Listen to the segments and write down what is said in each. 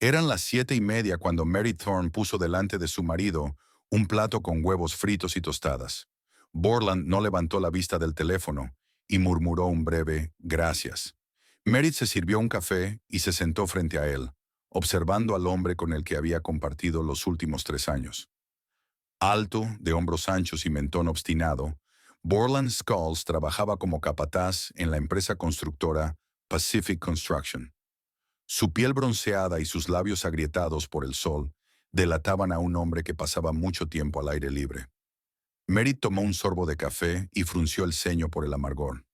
Eran las 7:30 cuando Mary Thorne puso delante de su marido un plato con huevos fritos y tostadas. Borland no levantó la vista del teléfono y murmuró un breve «gracias». Merit se sirvió un café y se sentó frente a él, observando al hombre con el que había compartido los últimos 3 años. Alto, de hombros anchos y mentón obstinado, Borland Scholes trabajaba como capataz en la empresa constructora Pacific Construction. Su piel bronceada y sus labios agrietados por el sol delataban a un hombre que pasaba mucho tiempo al aire libre. Merritt tomó un sorbo de café y frunció el ceño por el amargor.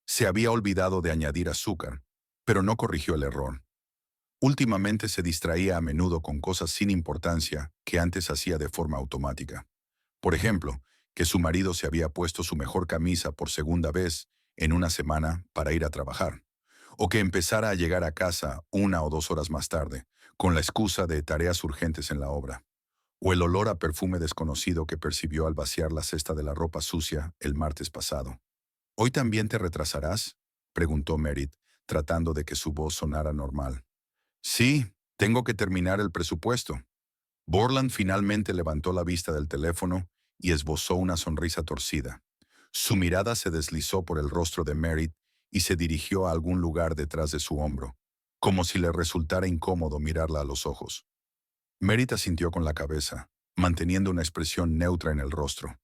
Se había olvidado de añadir azúcar, pero no corrigió el error. Últimamente se distraía a menudo con cosas sin importancia que antes hacía de forma automática. Por ejemplo, que su marido se había puesto su mejor camisa por segunda vez en una semana para ir a trabajar, o que empezara a llegar a casa 1 o 2 horas más tarde, con la excusa de tareas urgentes en la obra, o el olor a perfume desconocido que percibió al vaciar la cesta de la ropa sucia el martes pasado. ¿Hoy también te retrasarás?, preguntó Merritt, tratando de que su voz sonara normal. Sí, tengo que terminar el presupuesto. Borland finalmente levantó la vista del teléfono y esbozó una sonrisa torcida. Su mirada se deslizó por el rostro de Merritt y se dirigió a algún lugar detrás de su hombro, como si le resultara incómodo mirarla a los ojos. Merritt asintió con la cabeza, manteniendo una expresión neutra en el rostro.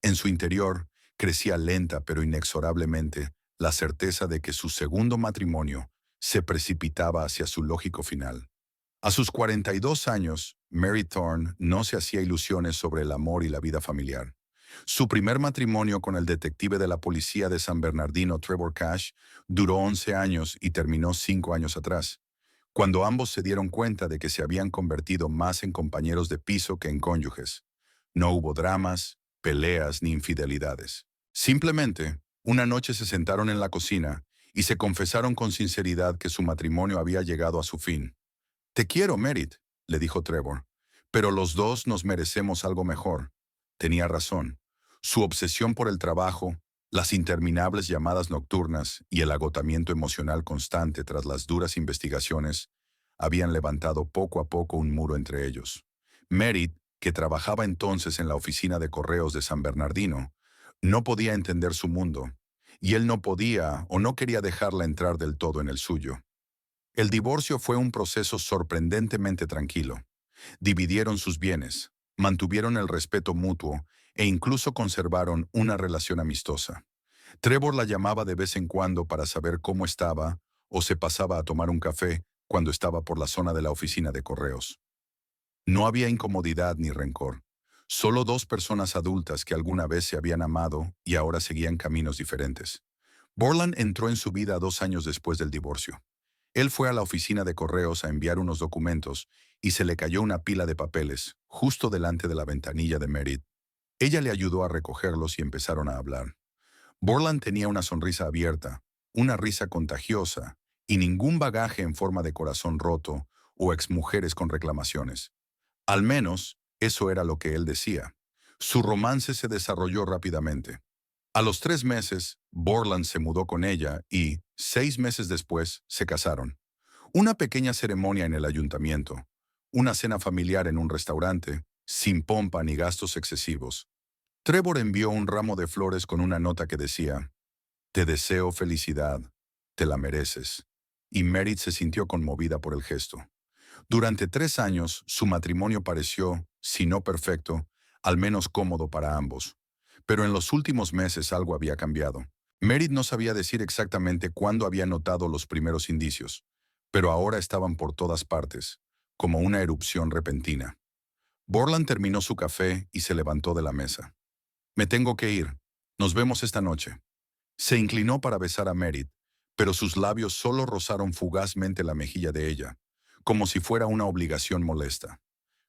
En su interior crecía lenta pero inexorablemente la certeza de que su segundo matrimonio se precipitaba hacia su lógico final. A sus 42 años, Mary Thorne no se hacía ilusiones sobre el amor y la vida familiar. Su primer matrimonio con el detective de la policía de San Bernardino, Trevor Cash, duró 11 años y terminó 5 años atrás, cuando ambos se dieron cuenta de que se habían convertido más en compañeros de piso que en cónyuges. No hubo dramas, peleas ni infidelidades. Simplemente, una noche se sentaron en la cocina y se confesaron con sinceridad que su matrimonio había llegado a su fin. «Te quiero, Merritt», le dijo Trevor, «pero los dos nos merecemos algo mejor». Tenía razón. Su obsesión por el trabajo, las interminables llamadas nocturnas y el agotamiento emocional constante tras las duras investigaciones habían levantado poco a poco un muro entre ellos. Merritt, que trabajaba entonces en la oficina de correos de San Bernardino, no podía entender su mundo, y él no podía o no quería dejarla entrar del todo en el suyo. El divorcio fue un proceso sorprendentemente tranquilo. Dividieron sus bienes, mantuvieron el respeto mutuo e incluso conservaron una relación amistosa. Trevor la llamaba de vez en cuando para saber cómo estaba o se pasaba a tomar un café cuando estaba por la zona de la oficina de correos. No había incomodidad ni rencor, solo dos personas adultas que alguna vez se habían amado y ahora seguían caminos diferentes. Borland entró en su vida 2 años después del divorcio. Él fue a la oficina de correos a enviar unos documentos y se le cayó una pila de papeles justo delante de la ventanilla de Merritt. Ella le ayudó a recogerlos y empezaron a hablar. Borland tenía una sonrisa abierta, una risa contagiosa y ningún bagaje en forma de corazón roto o exmujeres con reclamaciones. Al menos, eso era lo que él decía. Su romance se desarrolló rápidamente. A los 3 meses, Borland se mudó con ella y, 6 meses después, se casaron. Una pequeña ceremonia en el ayuntamiento, una cena familiar en un restaurante, sin pompa ni gastos excesivos. Trevor envió un ramo de flores con una nota que decía, «Te deseo felicidad, te la mereces». Y Merritt se sintió conmovida por el gesto. Durante 3 años, su matrimonio pareció, si no perfecto, al menos cómodo para ambos. Pero en los últimos meses algo había cambiado. Merritt no sabía decir exactamente cuándo había notado los primeros indicios, pero ahora estaban por todas partes, como una erupción repentina. Borland terminó su café y se levantó de la mesa. «Me tengo que ir. Nos vemos esta noche». Se inclinó para besar a Merritt, pero sus labios solo rozaron fugazmente la mejilla de ella, como si fuera una obligación molesta.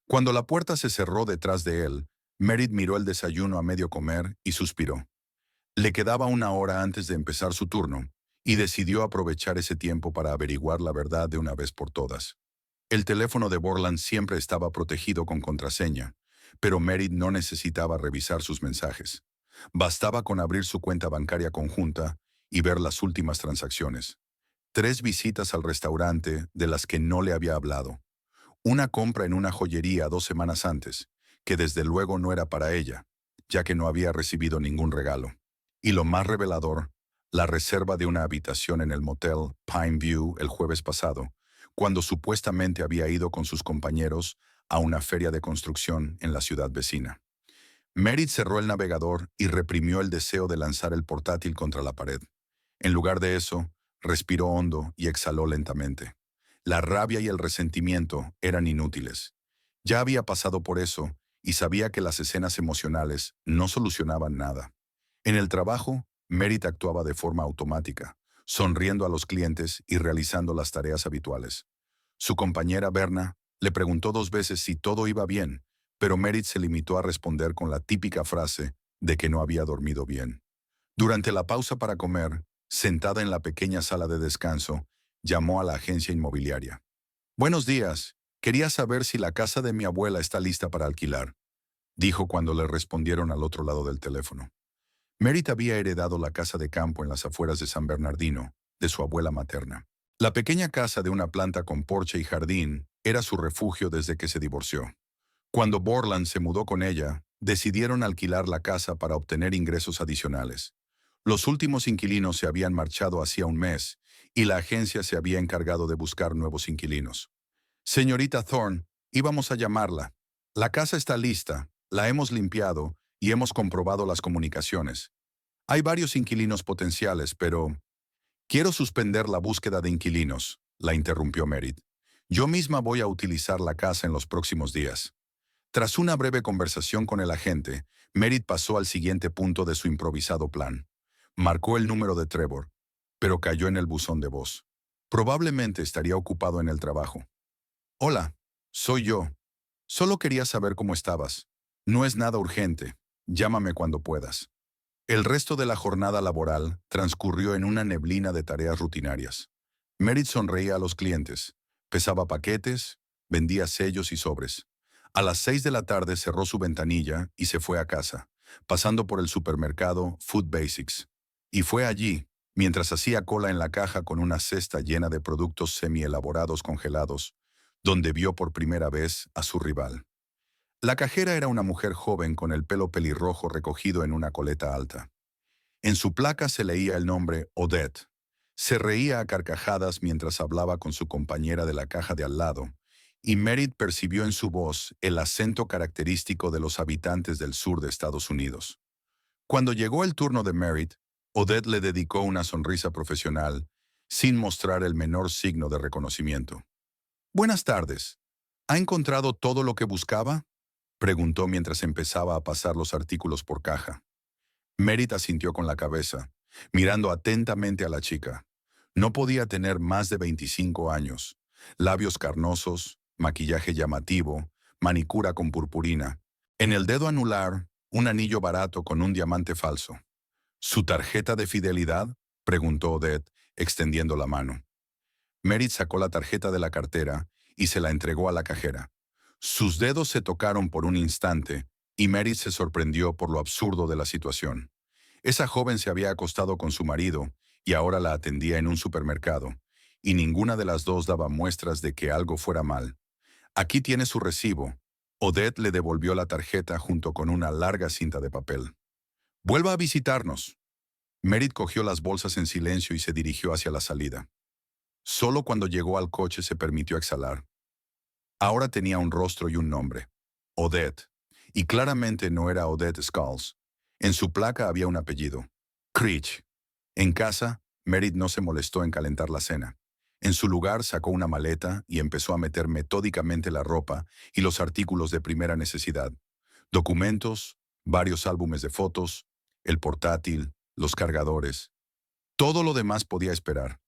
Cuando la puerta se cerró detrás de él, Merritt miró el desayuno a medio comer y suspiró. Le quedaba 1 hora antes de empezar su turno, y decidió aprovechar ese tiempo para averiguar la verdad de una vez por todas. El teléfono de Borland siempre estaba protegido con contraseña, pero Merritt no necesitaba revisar sus mensajes. Bastaba con abrir su cuenta bancaria conjunta y ver las últimas transacciones. 3 visitas al restaurante de las que no le había hablado, Una compra en una joyería 2 semanas antes, que desde luego no era para ella, ya que no había recibido ningún regalo. Y lo más revelador, la reserva de una habitación en el motel Pine View el jueves pasado, cuando supuestamente había ido con sus compañeros a una feria de construcción en la ciudad vecina. Merritt cerró el navegador y reprimió el deseo de lanzar el portátil contra la pared. En lugar de eso, respiró hondo y exhaló lentamente. La rabia y el resentimiento eran inútiles. Ya había pasado por eso y sabía que las escenas emocionales no solucionaban nada. En el trabajo, Merritt actuaba de forma automática, sonriendo a los clientes y realizando las tareas habituales. Su compañera Berna le preguntó 2 veces si todo iba bien, pero Merritt se limitó a responder con la típica frase de que no había dormido bien. Durante la pausa para comer, sentada en la pequeña sala de descanso, llamó a la agencia inmobiliaria. «Buenos días. Quería saber si la casa de mi abuela está lista para alquilar», dijo cuando le respondieron al otro lado del teléfono. Merritt había heredado la casa de campo en las afueras de San Bernardino, de su abuela materna. La pequeña casa de una planta con porche y jardín era su refugio desde que se divorció. Cuando Borland se mudó con ella, decidieron alquilar la casa para obtener ingresos adicionales. Los últimos inquilinos se habían marchado hacía un mes y la agencia se había encargado de buscar nuevos inquilinos. «Señorita Thorne, íbamos a llamarla. La casa está lista, la hemos limpiado y hemos comprobado las comunicaciones. Hay varios inquilinos potenciales, pero quiero suspender la búsqueda de inquilinos», la interrumpió Merritt. «Yo misma voy a utilizar la casa en los próximos días». Tras una breve conversación con el agente, Merritt pasó al siguiente punto de su improvisado plan. Marcó el número de Trevor, pero cayó en el buzón de voz. Probablemente estaría ocupado en el trabajo. «Hola, soy yo. Solo quería saber cómo estabas. No es nada urgente. Llámame cuando puedas». El resto de la jornada laboral transcurrió en una neblina de tareas rutinarias. Merritt sonreía a los clientes, pesaba paquetes, vendía sellos y sobres. A las 6 de la tarde cerró su ventanilla y se fue a casa, pasando por el supermercado Food Basics. Y fue allí, mientras hacía cola en la caja con una cesta llena de productos semi-elaborados congelados, donde vio por primera vez a su rival. La cajera era una mujer joven con el pelo pelirrojo recogido en una coleta alta. En su placa se leía el nombre Odette. Se reía a carcajadas mientras hablaba con su compañera de la caja de al lado, y Merritt percibió en su voz el acento característico de los habitantes del sur de Estados Unidos. Cuando llegó el turno de Merritt, Odette le dedicó una sonrisa profesional, sin mostrar el menor signo de reconocimiento. «Buenas tardes. ¿Ha encontrado todo lo que buscaba?», preguntó mientras empezaba a pasar los artículos por caja. Merritt asintió con la cabeza, mirando atentamente a la chica. No podía tener más de 25 años. Labios carnosos, maquillaje llamativo, manicura con purpurina. En el dedo anular, un anillo barato con un diamante falso. «¿Su tarjeta de fidelidad?», preguntó Odette, extendiendo la mano. Merritt sacó la tarjeta de la cartera y se la entregó a la cajera. Sus dedos se tocaron por un instante y Merritt se sorprendió por lo absurdo de la situación. Esa joven se había acostado con su marido y ahora la atendía en un supermercado, y ninguna de las dos daba muestras de que algo fuera mal. «Aquí tiene su recibo». Odette le devolvió la tarjeta junto con una larga cinta de papel. «Vuelva a visitarnos». Merritt cogió las bolsas en silencio y se dirigió hacia la salida. Solo cuando llegó al coche se permitió exhalar. Ahora tenía un rostro y un nombre: Odette. Y claramente no era Odette Skulls. En su placa había un apellido: Creech. En casa, Merritt no se molestó en calentar la cena. En su lugar sacó una maleta y empezó a meter metódicamente la ropa y los artículos de primera necesidad: documentos, varios álbumes de fotos, el portátil, los cargadores. Todo lo demás podía esperar.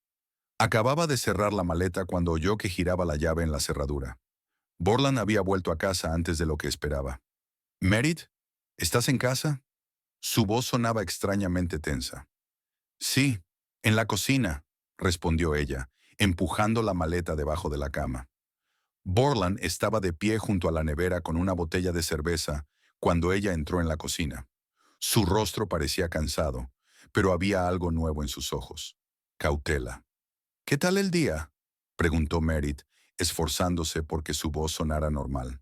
Acababa de cerrar la maleta cuando oyó que giraba la llave en la cerradura. Borland había vuelto a casa antes de lo que esperaba. «Merritt, ¿estás en casa?». Su voz sonaba extrañamente tensa. «Sí, en la cocina», respondió ella, empujando la maleta debajo de la cama. Borland estaba de pie junto a la nevera con una botella de cerveza cuando ella entró en la cocina. Su rostro parecía cansado, pero había algo nuevo en sus ojos: cautela. «¿Qué tal el día?», preguntó Merritt, esforzándose porque su voz sonara normal.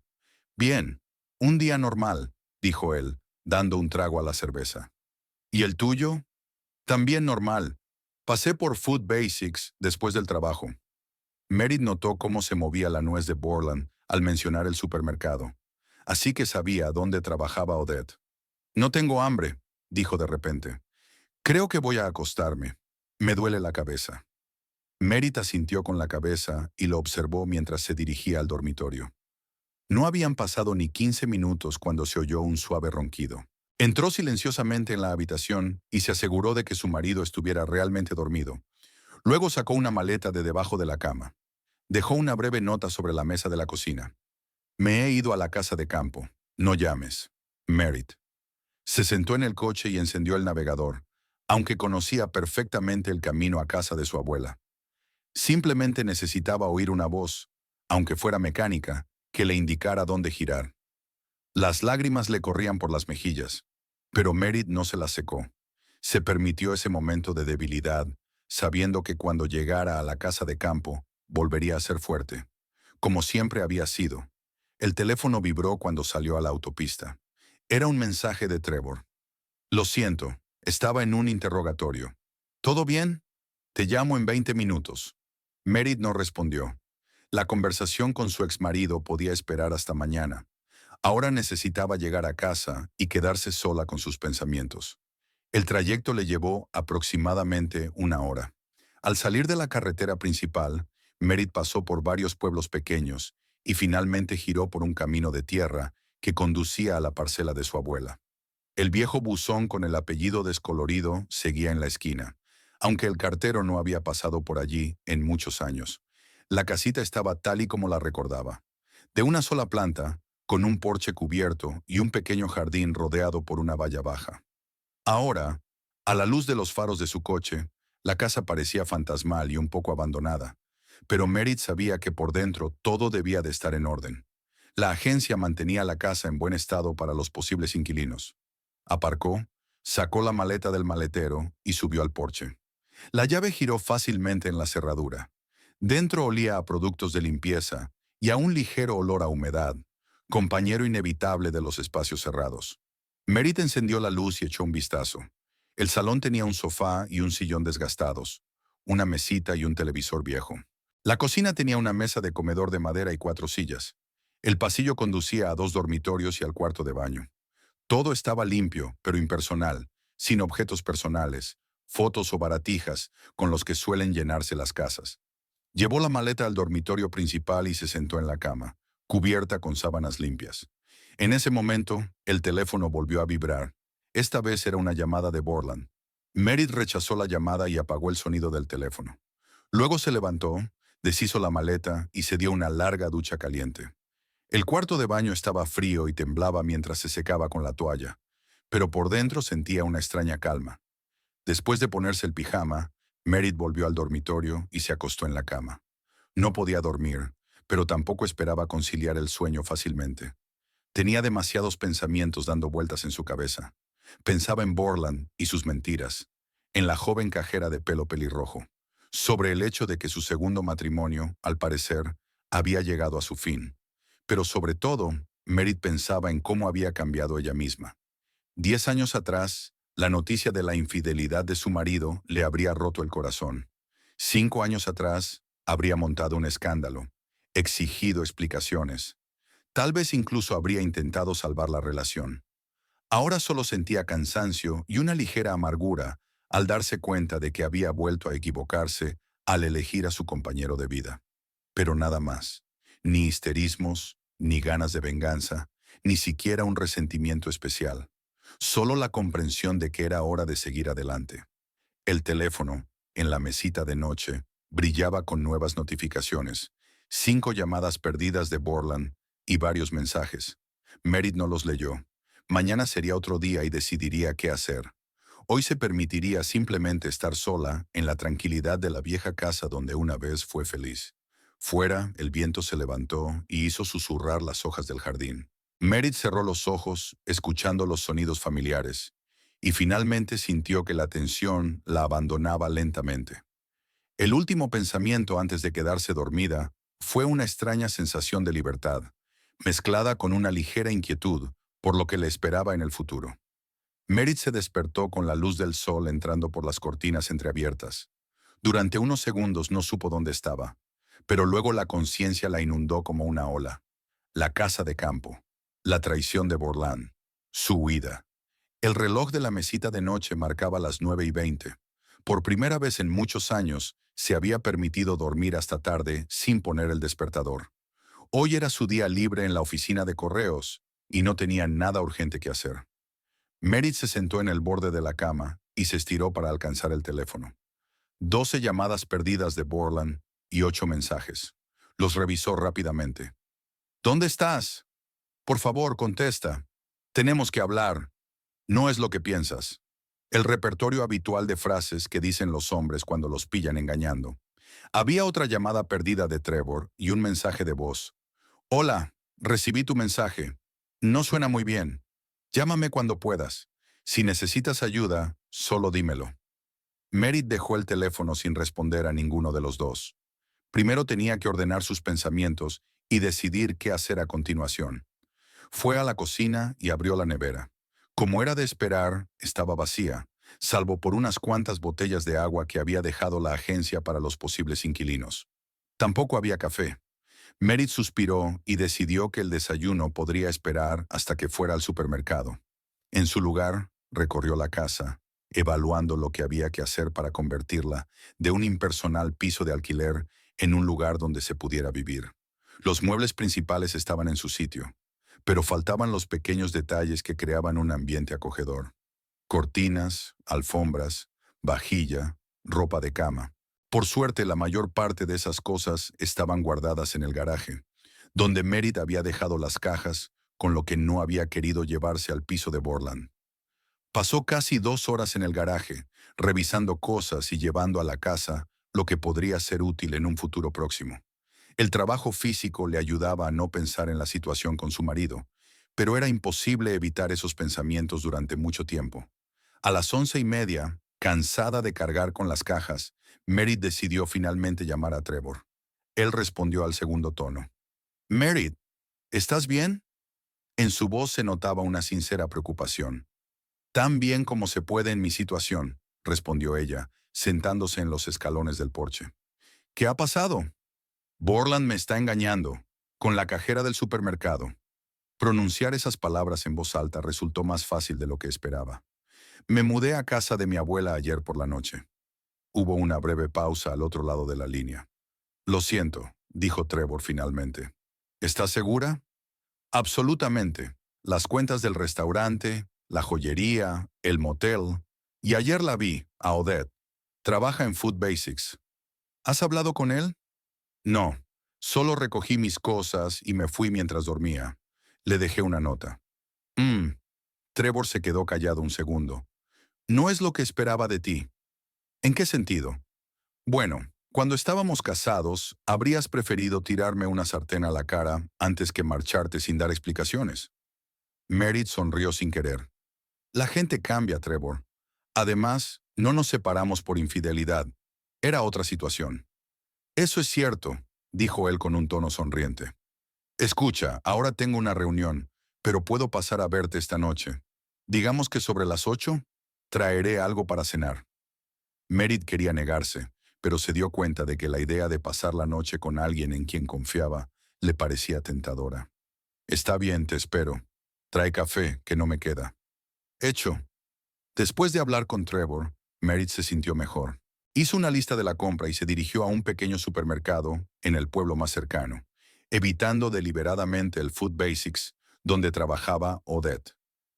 Bien, un día normal, dijo él, dando un trago a la cerveza. ¿Y el tuyo? También normal. Pasé por Food Basics después del trabajo. Merit notó cómo se movía la nuez de Borland al mencionar el supermercado. Así que sabía dónde trabajaba Odette. No tengo hambre, dijo de repente. Creo que voy a acostarme. Me duele la cabeza. Merit asintió con la cabeza y lo observó mientras se dirigía al dormitorio. No habían pasado ni 15 minutos cuando se oyó un suave ronquido. Entró silenciosamente en la habitación y se aseguró de que su marido estuviera realmente dormido. Luego sacó una maleta de debajo de la cama. Dejó una breve nota sobre la mesa de la cocina. Me he ido a la casa de campo. No llames. Merit. Se sentó en el coche y encendió el navegador, aunque conocía perfectamente el camino a casa de su abuela. Simplemente necesitaba oír una voz, aunque fuera mecánica, que le indicara dónde girar. Las lágrimas le corrían por las mejillas, pero Merit no se las secó. Se permitió ese momento de debilidad, sabiendo que cuando llegara a la casa de campo, volvería a ser fuerte, como siempre había sido. El teléfono vibró cuando salió a la autopista. Era un mensaje de Trevor. Lo siento, estaba en un interrogatorio. ¿Todo bien? Te llamo en 20 minutos. Merit no respondió. La conversación con su exmarido podía esperar hasta mañana. Ahora necesitaba llegar a casa y quedarse sola con sus pensamientos. El trayecto le llevó aproximadamente una hora. Al salir de la carretera principal, Merit pasó por varios pueblos pequeños y finalmente giró por un camino de tierra que conducía a la parcela de su abuela. El viejo buzón con el apellido descolorido seguía en la esquina, aunque el cartero no había pasado por allí en muchos años. La casita estaba tal y como la recordaba. De una sola planta, con un porche cubierto y un pequeño jardín rodeado por una valla baja. Ahora, a la luz de los faros de su coche, la casa parecía fantasmal y un poco abandonada, pero Merit sabía que por dentro todo debía de estar en orden. La agencia mantenía la casa en buen estado para los posibles inquilinos. Aparcó, sacó la maleta del maletero y subió al porche. La llave giró fácilmente en la cerradura. Dentro olía a productos de limpieza y a un ligero olor a humedad, compañero inevitable de los espacios cerrados. Merit encendió la luz y echó un vistazo. El salón tenía un sofá y un sillón desgastados, una mesita y un televisor viejo. La cocina tenía una mesa de comedor de madera y 4 sillas. El pasillo conducía a 2 dormitorios y al cuarto de baño. Todo estaba limpio, pero impersonal, sin objetos personales, fotos o baratijas con los que suelen llenarse las casas. Llevó la maleta al dormitorio principal y se sentó en la cama, cubierta con sábanas limpias. En ese momento, el teléfono volvió a vibrar. Esta vez era una llamada de Borland. Merit rechazó la llamada y apagó el sonido del teléfono. Luego se levantó, deshizo la maleta y se dio una larga ducha caliente. El cuarto de baño estaba frío y temblaba mientras se secaba con la toalla, pero por dentro sentía una extraña calma. Después de ponerse el pijama, Merit volvió al dormitorio y se acostó en la cama. No podía dormir, pero tampoco esperaba conciliar el sueño fácilmente. Tenía demasiados pensamientos dando vueltas en su cabeza. Pensaba en Borland y sus mentiras, en la joven cajera de pelo pelirrojo, sobre el hecho de que su segundo matrimonio, al parecer, había llegado a su fin. Pero sobre todo, Merit pensaba en cómo había cambiado ella misma. 10 años atrás, la noticia de la infidelidad de su marido le habría roto el corazón. 5 años atrás, habría montado un escándalo, exigido explicaciones. Tal vez incluso habría intentado salvar la relación. Ahora solo sentía cansancio y una ligera amargura al darse cuenta de que había vuelto a equivocarse al elegir a su compañero de vida. Pero nada más. Ni histerismos, ni ganas de venganza, ni siquiera un resentimiento especial. Solo la comprensión de que era hora de seguir adelante. El teléfono, en la mesita de noche, brillaba con nuevas notificaciones. 5 llamadas perdidas de Borland y varios mensajes. Merit no los leyó. Mañana sería otro día y decidiría qué hacer. Hoy se permitiría simplemente estar sola en la tranquilidad de la vieja casa donde una vez fue feliz. Fuera, el viento se levantó y hizo susurrar las hojas del jardín. Merit cerró los ojos, escuchando los sonidos familiares, y finalmente sintió que la tensión la abandonaba lentamente. El último pensamiento antes de quedarse dormida Fue una extraña sensación de libertad, mezclada con una ligera inquietud por lo que le esperaba en el futuro. Merit se despertó con la luz del sol entrando por las cortinas entreabiertas. Durante unos segundos no supo dónde estaba, pero luego la conciencia la inundó como una ola. La casa de campo, la traición de Borland, su huida. El reloj de la mesita de noche marcaba las 9:20. Por primera vez en muchos años, se había permitido dormir hasta tarde sin poner el despertador. Hoy era su día libre en la oficina de correos y no tenía nada urgente que hacer. Merit se sentó en el borde de la cama y se estiró para alcanzar el teléfono. 12 llamadas perdidas de Borland y 8 mensajes. Los revisó rápidamente. ¿Dónde estás? Por favor, contesta. Tenemos que hablar. No es lo que piensas. El repertorio habitual de frases que dicen los hombres cuando los pillan engañando. Había otra llamada perdida de Trevor y un mensaje de voz. Hola, recibí tu mensaje. No suena muy bien. Llámame cuando puedas. Si necesitas ayuda, solo dímelo. Merit dejó el teléfono sin responder a ninguno de los dos. Primero tenía que ordenar sus pensamientos y decidir qué hacer a continuación. Fue a la cocina y abrió la nevera. Como era de esperar, estaba vacía, salvo por unas cuantas botellas de agua que había dejado la agencia para los posibles inquilinos. Tampoco había café. Merit suspiró y decidió que el desayuno podría esperar hasta que fuera al supermercado. En su lugar, recorrió la casa, evaluando lo que había que hacer para convertirla de un impersonal piso de alquiler en un lugar donde se pudiera vivir. Los muebles principales estaban en su sitio, pero faltaban los pequeños detalles que creaban un ambiente acogedor. Cortinas, alfombras, vajilla, ropa de cama. Por suerte, la mayor parte de esas cosas estaban guardadas en el garaje, donde Merit había dejado las cajas con lo que no había querido llevarse al piso de Borland. Pasó casi 2 horas en el garaje, revisando cosas y llevando a la casa lo que podría ser útil en un futuro próximo. El trabajo físico le ayudaba a no pensar en la situación con su marido, pero era imposible evitar esos pensamientos durante mucho tiempo. A las 11:30, cansada de cargar con las cajas, Merit decidió finalmente llamar a Trevor. Él respondió al segundo tono. Merit, ¿estás bien? En su voz se notaba una sincera preocupación. Tan bien como se puede en mi situación, respondió ella, sentándose en los escalones del porche. ¿Qué ha pasado? Borland me está engañando, con la cajera del supermercado. Pronunciar esas palabras en voz alta resultó más fácil de lo que esperaba. Me mudé a casa de mi abuela ayer por la noche. Hubo una breve pausa al otro lado de la línea. Lo siento, dijo Trevor finalmente. ¿Estás segura? Absolutamente. Las cuentas del restaurante, la joyería, el motel. Y ayer la vi, a Odette. Trabaja en Food Basics. ¿Has hablado con él? No. Solo recogí mis cosas y me fui mientras dormía. Le dejé una nota. Mmm. Trevor se quedó callado un segundo. No es lo que esperaba de ti. ¿En qué sentido? Bueno, cuando estábamos casados, habrías preferido tirarme una sartén a la cara antes que marcharte sin dar explicaciones. Merit sonrió sin querer. La gente cambia, Trevor. Además, no nos separamos por infidelidad. Era otra situación. Eso es cierto, dijo él con un tono sonriente. Escucha, ahora tengo una reunión, pero puedo pasar a verte esta noche. Digamos que sobre las 8, traeré algo para cenar. Merit quería negarse, pero se dio cuenta de que la idea de pasar la noche con alguien en quien confiaba le parecía tentadora. Está bien, te espero. Trae café, que no me queda. Hecho. Después de hablar con Trevor, Merit se sintió mejor. Hizo una lista de la compra y se dirigió a un pequeño supermercado en el pueblo más cercano, evitando deliberadamente el Food Basics, donde trabajaba Odette.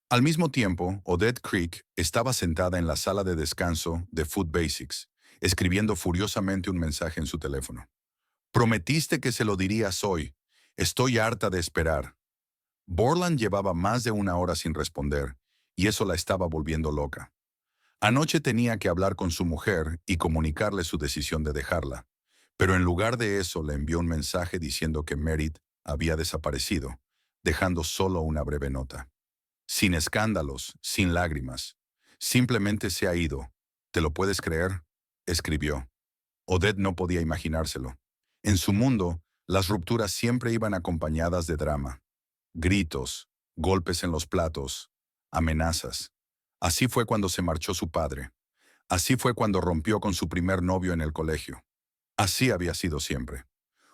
Al mismo tiempo, Odette Creek estaba sentada en la sala de descanso de Food Basics, escribiendo furiosamente un mensaje en su teléfono. Prometiste que se lo dirías hoy. Estoy harta de esperar. Borland llevaba más de 1 hora sin responder, y eso la estaba volviendo loca. Anoche tenía que hablar con su mujer y comunicarle su decisión de dejarla, pero en lugar de eso le envió un mensaje diciendo que Merit había desaparecido, dejando solo una breve nota. Sin escándalos, sin lágrimas. Simplemente se ha ido. ¿Te lo puedes creer? Escribió. Odette no podía imaginárselo. En su mundo, Las rupturas siempre iban acompañadas de drama. Gritos, golpes en los platos, amenazas. Así fue cuando se marchó su padre. Así fue cuando rompió con su primer novio en el colegio. Así había sido siempre.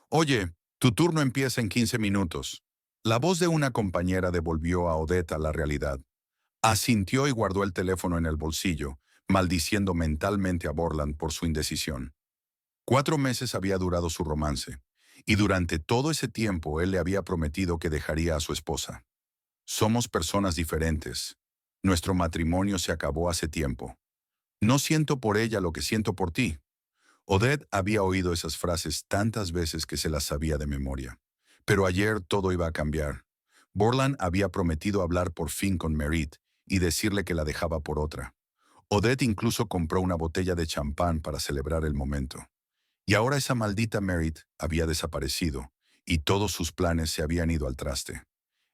Oye, tu turno empieza en 15 minutos. La voz de una compañera devolvió a Odette a la realidad. Asintió y guardó el teléfono en el bolsillo, maldiciendo mentalmente a Borland por su indecisión. 4 meses había durado su romance, y durante todo ese tiempo él le había prometido que dejaría a su esposa. Somos personas diferentes. Nuestro matrimonio se acabó hace tiempo. No siento por ella lo que siento por ti. Odette había oído esas frases tantas veces que se las sabía de memoria. Pero ayer todo iba a cambiar. Borland había prometido hablar por fin con Merit y decirle que la dejaba por otra. Odette incluso compró una botella de champán para celebrar el momento. Y ahora esa maldita Merit había desaparecido y todos sus planes se habían ido al traste.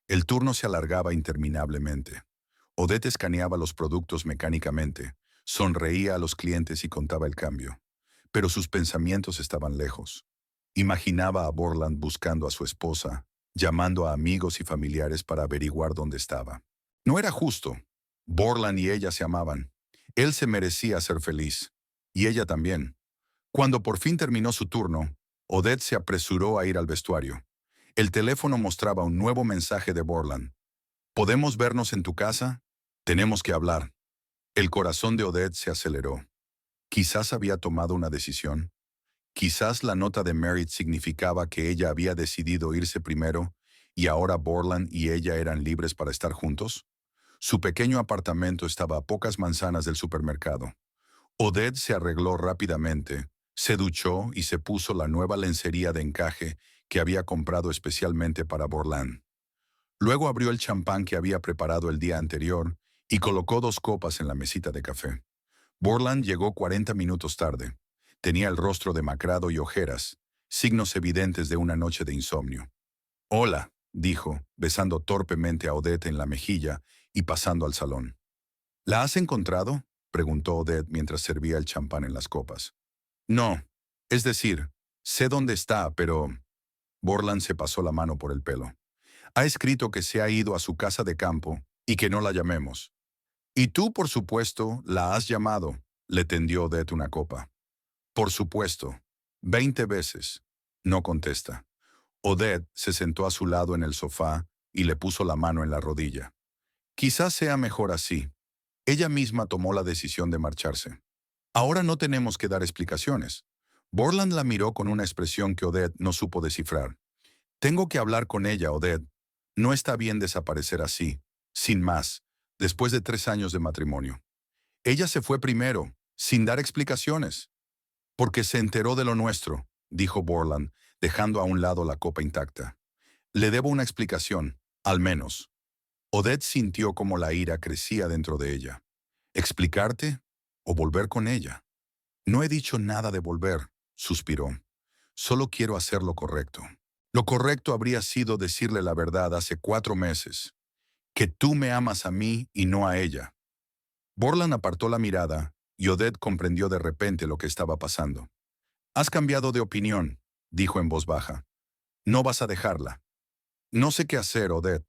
El turno se alargaba interminablemente. Odette escaneaba los productos mecánicamente, sonreía a los clientes y contaba el cambio. Pero sus pensamientos estaban lejos. Imaginaba a Borland buscando a su esposa, llamando a amigos y familiares para averiguar dónde estaba. No era justo. Borland y ella se amaban. Él se merecía ser feliz. Y ella también. Cuando por fin terminó su turno, Odette se apresuró a ir al vestuario. El teléfono mostraba un nuevo mensaje de Borland. ¿Podemos vernos en tu casa? Tenemos que hablar. El corazón de Odette se aceleró. Quizás había tomado una decisión. Quizás la nota de Merit significaba que ella había decidido irse primero y ahora Borland y ella eran libres para estar juntos. Su pequeño apartamento estaba a pocas manzanas del supermercado. Odette se arregló rápidamente, se duchó y se puso la nueva lencería de encaje que había comprado especialmente para Borland. Luego abrió el champán que había preparado el día anterior y colocó 2 copas en la mesita de café. Borland llegó 40 minutos tarde. Tenía el rostro demacrado y ojeras, signos evidentes de una noche de insomnio. «Hola», dijo, besando torpemente a Odette en la mejilla y pasando al salón. «¿La has encontrado?», preguntó Odette mientras servía el champán en las copas. «No, es decir, sé dónde está, pero...» Borland se pasó la mano por el pelo. «Ha escrito que se ha ido a su casa de campo y que no la llamemos». «Y tú, por supuesto, la has llamado», le tendió Odette una copa. «Por supuesto. 20 veces». No contesta. Odette se sentó a su lado en el sofá y le puso la mano en la rodilla. «Quizás sea mejor así». Ella misma tomó la decisión de marcharse. «Ahora no tenemos que dar explicaciones». Borland la miró con una expresión que Odette no supo descifrar. «Tengo que hablar con ella, Odette. No está bien desaparecer así, sin más, después de 3 años de matrimonio». Ella se fue primero, sin dar explicaciones. «Porque se enteró de lo nuestro», dijo Borland, dejando a un lado la copa intacta. «Le debo una explicación, al menos». Odette sintió como la ira crecía dentro de ella. ¿Explicarte o volver con ella? «No he dicho nada de volver», suspiró. «Solo quiero hacer lo correcto». Lo correcto habría sido decirle la verdad hace 4 meses. Que tú me amas a mí y no a ella. Borland apartó la mirada y Odette comprendió de repente lo que estaba pasando. «Has cambiado de opinión», dijo en voz baja. «No vas a dejarla». «No sé qué hacer, Odette.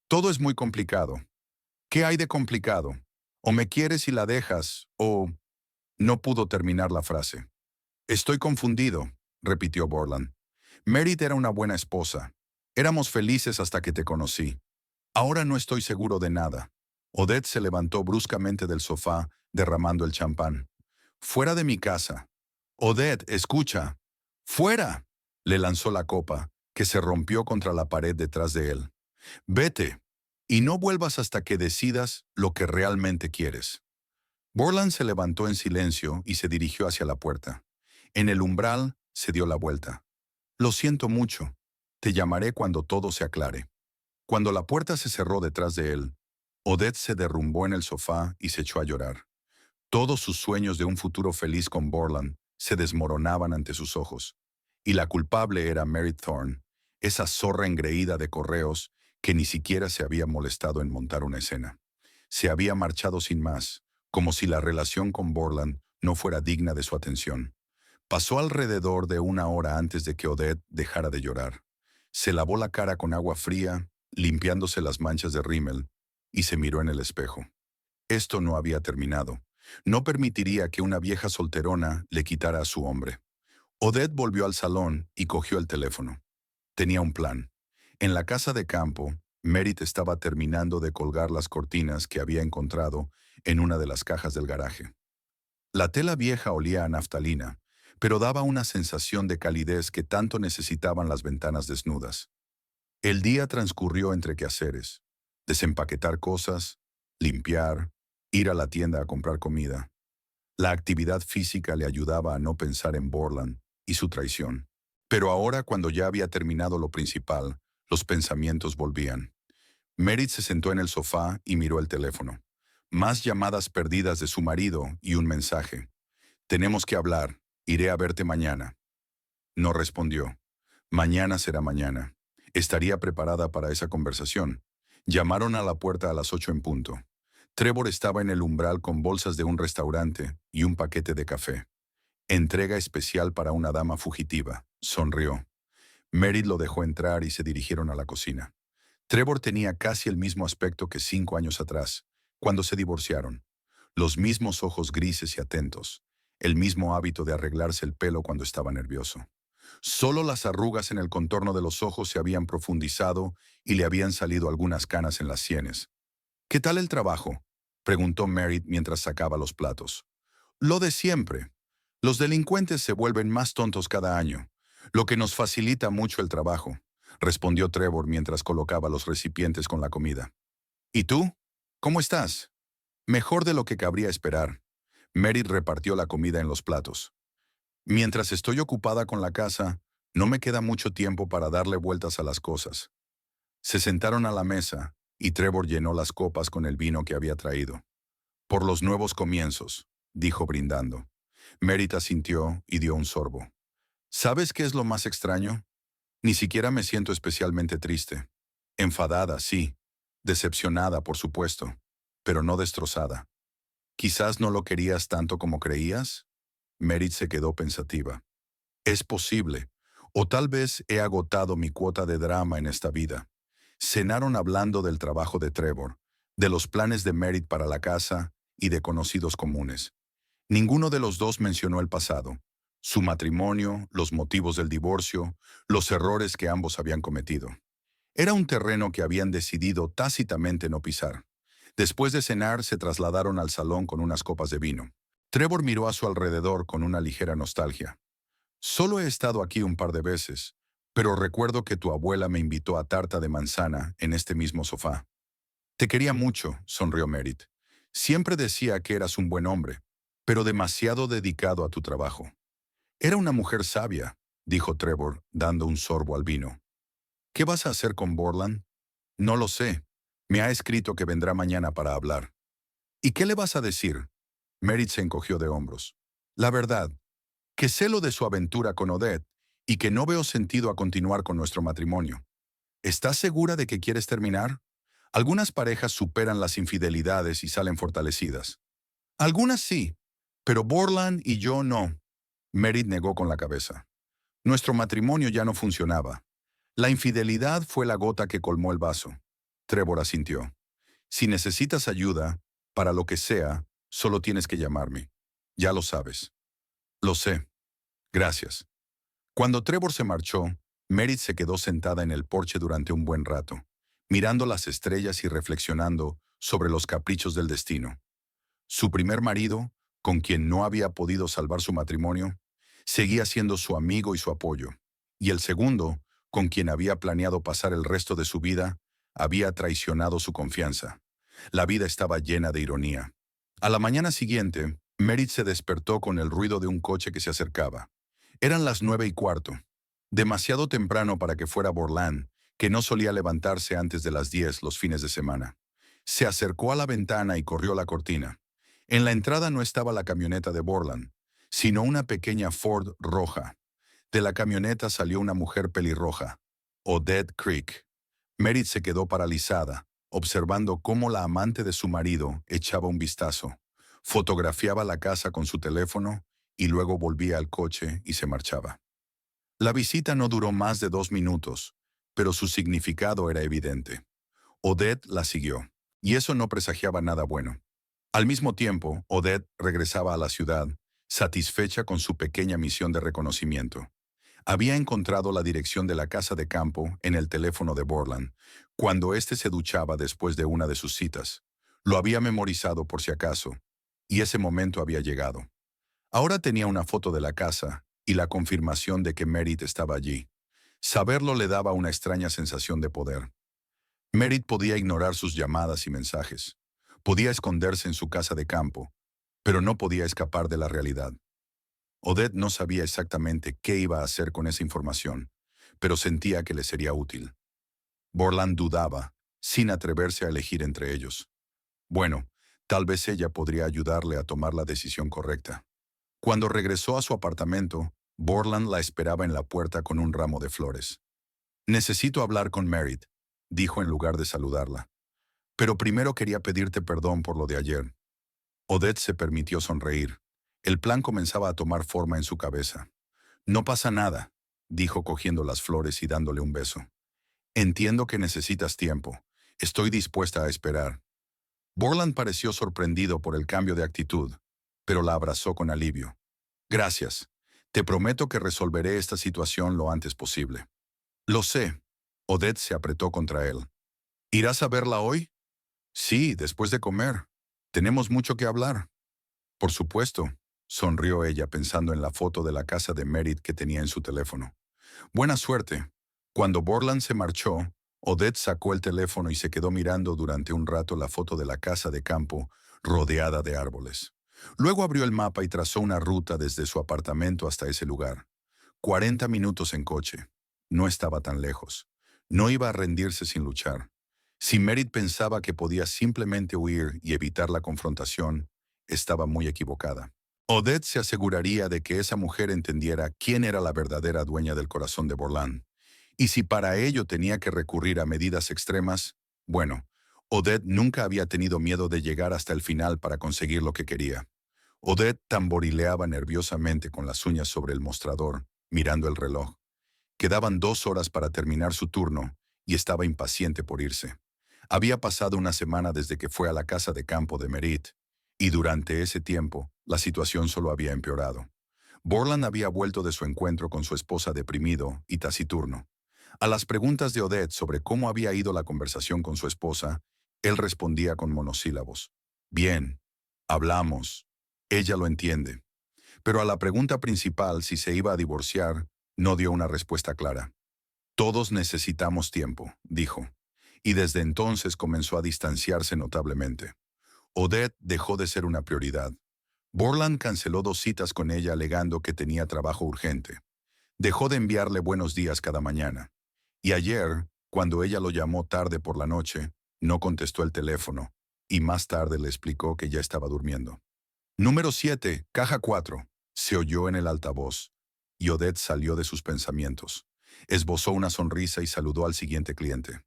Todo es muy complicado». «¿Qué hay de complicado? O me quieres y la dejas, o...» No pudo terminar la frase. «Estoy confundido», repitió Borland. «Merit era una buena esposa. Éramos felices hasta que te conocí. Ahora no estoy seguro de nada». Odette se levantó bruscamente del sofá, derramando el champán. «Fuera de mi casa». «Odette, escucha». «¡Fuera!», le lanzó la copa, que se rompió contra la pared detrás de él. «Vete, y no vuelvas hasta que decidas lo que realmente quieres». Borland se levantó en silencio y se dirigió hacia la puerta. En el umbral se dio la vuelta. «Lo siento mucho. Te llamaré cuando todo se aclare». Cuando la puerta se cerró detrás de él, Odette se derrumbó en el sofá y se echó a llorar. Todos sus sueños de un futuro feliz con Borland se desmoronaban ante sus ojos. Y la culpable era Merit Thorne, esa zorra engreída de correos que ni siquiera se había molestado en montar una escena. Se había marchado sin más, como si la relación con Borland no fuera digna de su atención. Pasó alrededor de una hora antes de que Odette dejara de llorar. Se lavó la cara con agua fría, limpiándose las manchas de rímel, y se miró en el espejo. Esto no había terminado. No permitiría que una vieja solterona le quitara a su hombre. Odette volvió al salón y cogió el teléfono. Tenía un plan. En la casa de campo, Merritt estaba terminando de colgar las cortinas que había encontrado en una de las cajas del garaje. La tela vieja olía a naftalina, pero daba una sensación de calidez que tanto necesitaban las ventanas desnudas. El día transcurrió entre quehaceres: desempaquetar cosas, limpiar, ir a la tienda a comprar comida. La actividad física le ayudaba a no pensar en Borland y su traición. Pero ahora, cuando ya había terminado lo principal, los pensamientos volvían. Merritt se sentó en el sofá y miró el teléfono. Más llamadas perdidas de su marido y un mensaje: «Tenemos que hablar, iré a verte mañana». No respondió. Mañana será mañana. Estaría preparada para esa conversación. Llamaron a la puerta a las 8 en punto. Trevor estaba en el umbral con bolsas de un restaurante y un paquete de café. «Entrega especial para una dama fugitiva», sonrió. Merritt lo dejó entrar y se dirigieron a la cocina. Trevor tenía casi el mismo aspecto que 5 años atrás, cuando se divorciaron. Los mismos ojos grises y atentos. El mismo hábito de arreglarse el pelo cuando estaba nervioso. Solo las arrugas en el contorno de los ojos se habían profundizado y le habían salido algunas canas en las sienes. «¿Qué tal el trabajo?», preguntó Merritt mientras sacaba los platos. «Lo de siempre. Los delincuentes se vuelven más tontos cada año, lo que nos facilita mucho el trabajo», respondió Trevor mientras colocaba los recipientes con la comida. «¿Y tú? ¿Cómo estás?». «Mejor de lo que cabría esperar». Merritt repartió la comida en los platos. «Mientras estoy ocupada con la casa, no me queda mucho tiempo para darle vueltas a las cosas». Se sentaron a la mesa y Trevor llenó las copas con el vino que había traído. «Por los nuevos comienzos», dijo brindando. Merritt asintió y dio un sorbo. «¿Sabes qué es lo más extraño? Ni siquiera me siento especialmente triste. Enfadada, sí. Decepcionada, por supuesto. Pero no destrozada. ¿Quizás no lo querías tanto como creías?». Merritt se quedó pensativa. «Es posible. O tal vez he agotado mi cuota de drama en esta vida». Cenaron hablando del trabajo de Trevor, de los planes de Merritt para la casa y de conocidos comunes. Ninguno de los dos mencionó el pasado, su matrimonio, los motivos del divorcio, los errores que ambos habían cometido. Era un terreno que habían decidido tácitamente no pisar. Después de cenar, se trasladaron al salón con unas copas de vino. Trevor miró a su alrededor con una ligera nostalgia. «Solo he estado aquí un par de veces, pero recuerdo que tu abuela me invitó a tarta de manzana en este mismo sofá». «Te quería mucho», sonrió Merritt. «Siempre decía que eras un buen hombre, pero demasiado dedicado a tu trabajo». «Era una mujer sabia», dijo Trevor, dando un sorbo al vino. «¿Qué vas a hacer con Borland?». «No lo sé. Me ha escrito que vendrá mañana para hablar». «¿Y qué le vas a decir?». Merritt se encogió de hombros. «La verdad, que sé lo de su aventura con Odette y que no veo sentido a continuar con nuestro matrimonio». «¿Estás segura de que quieres terminar?». «Algunas parejas superan las infidelidades y salen fortalecidas». «Algunas sí, pero Borland y yo no». Merritt negó con la cabeza. «Nuestro matrimonio ya no funcionaba. La infidelidad fue la gota que colmó el vaso». Trevor asintió. «Si necesitas ayuda, para lo que sea, solo tienes que llamarme. Ya lo sabes». «Lo sé. Gracias». Cuando Trevor se marchó, Merritt se quedó sentada en el porche durante un buen rato, mirando las estrellas y reflexionando sobre los caprichos del destino. Su primer marido, con quien no había podido salvar su matrimonio, seguía siendo su amigo y su apoyo. Y el segundo, con quien había planeado pasar el resto de su vida, había traicionado su confianza. La vida estaba llena de ironía. A la mañana siguiente, Merritt se despertó con el ruido de un coche que se acercaba. Eran las 9:15. Demasiado temprano para que fuera Borland, que no solía levantarse antes de las 10 los fines de semana. Se acercó a la ventana y corrió la cortina. En la entrada no estaba la camioneta de Borland, sino una pequeña Ford roja. De la camioneta salió una mujer pelirroja, Odette Creek. Merritt se quedó paralizada, observando cómo la amante de su marido echaba un vistazo, fotografiaba la casa con su teléfono y luego volvía al coche y se marchaba. La visita no duró más de 2 minutos, pero su significado era evidente. Odette la siguió, y eso no presagiaba nada bueno. Al mismo tiempo, Odette regresaba a la ciudad, satisfecha con su pequeña misión de reconocimiento. Había encontrado la dirección de la casa de campo en el teléfono de Borland, cuando éste se duchaba después de una de sus citas. Lo había memorizado por si acaso, y ese momento había llegado. Ahora tenía una foto de la casa y la confirmación de que Merritt estaba allí. Saberlo le daba una extraña sensación de poder. Merritt podía ignorar sus llamadas y mensajes. Podía esconderse en su casa de campo, pero no podía escapar de la realidad. Odette no sabía exactamente qué iba a hacer con esa información, pero sentía que le sería útil. Borland dudaba, sin atreverse a elegir entre ellos. Bueno, tal vez ella podría ayudarle a tomar la decisión correcta. Cuando regresó a su apartamento, Borland la esperaba en la puerta con un ramo de flores. «Necesito hablar con Merritt», dijo en lugar de saludarla. «Pero primero quería pedirte perdón por lo de ayer». Odette se permitió sonreír. El plan comenzaba a tomar forma en su cabeza. «No pasa nada», dijo cogiendo las flores y dándole un beso. «Entiendo que necesitas tiempo. Estoy dispuesta a esperar». Borland pareció sorprendido por el cambio de actitud, pero la abrazó con alivio. «Gracias. Te prometo que resolveré esta situación lo antes posible». «Lo sé». Odette se apretó contra él. «¿Irás a verla hoy?» «Sí, después de comer. Tenemos mucho que hablar». «Por supuesto», sonrió ella pensando en la foto de la casa de Merritt que tenía en su teléfono. «Buena suerte». Cuando Borland se marchó, Odette sacó el teléfono y se quedó mirando durante un rato la foto de la casa de campo rodeada de árboles. Luego abrió el mapa y trazó una ruta desde su apartamento hasta ese lugar. 40 minutos en coche. No estaba tan lejos. No iba a rendirse sin luchar. Si Merritt pensaba que podía simplemente huir y evitar la confrontación, estaba muy equivocada. Odette se aseguraría de que esa mujer entendiera quién era la verdadera dueña del corazón de Borland. Y si para ello tenía que recurrir a medidas extremas, bueno, Odette nunca había tenido miedo de llegar hasta el final para conseguir lo que quería. Odette tamborileaba nerviosamente con las uñas sobre el mostrador, mirando el reloj. Quedaban 2 horas para terminar su turno y estaba impaciente por irse. Había pasado una semana desde que fue a la casa de campo de Merritt, y durante ese tiempo la situación solo había empeorado. Borland había vuelto de su encuentro con su esposa deprimido y taciturno. A las preguntas de Odette sobre cómo había ido la conversación con su esposa, él respondía con monosílabos. «Bien, hablamos. Ella lo entiende». Pero a la pregunta principal, si se iba a divorciar, no dio una respuesta clara. «Todos necesitamos tiempo», dijo, y desde entonces comenzó a distanciarse notablemente. Odette dejó de ser una prioridad. Borland canceló 2 citas con ella alegando que tenía trabajo urgente. Dejó de enviarle buenos días cada mañana. Y ayer, cuando ella lo llamó tarde por la noche, no contestó el teléfono, y más tarde le explicó que ya estaba durmiendo. «Número 7, caja 4», se oyó en el altavoz, y Odette salió de sus pensamientos. Esbozó una sonrisa y saludó al siguiente cliente.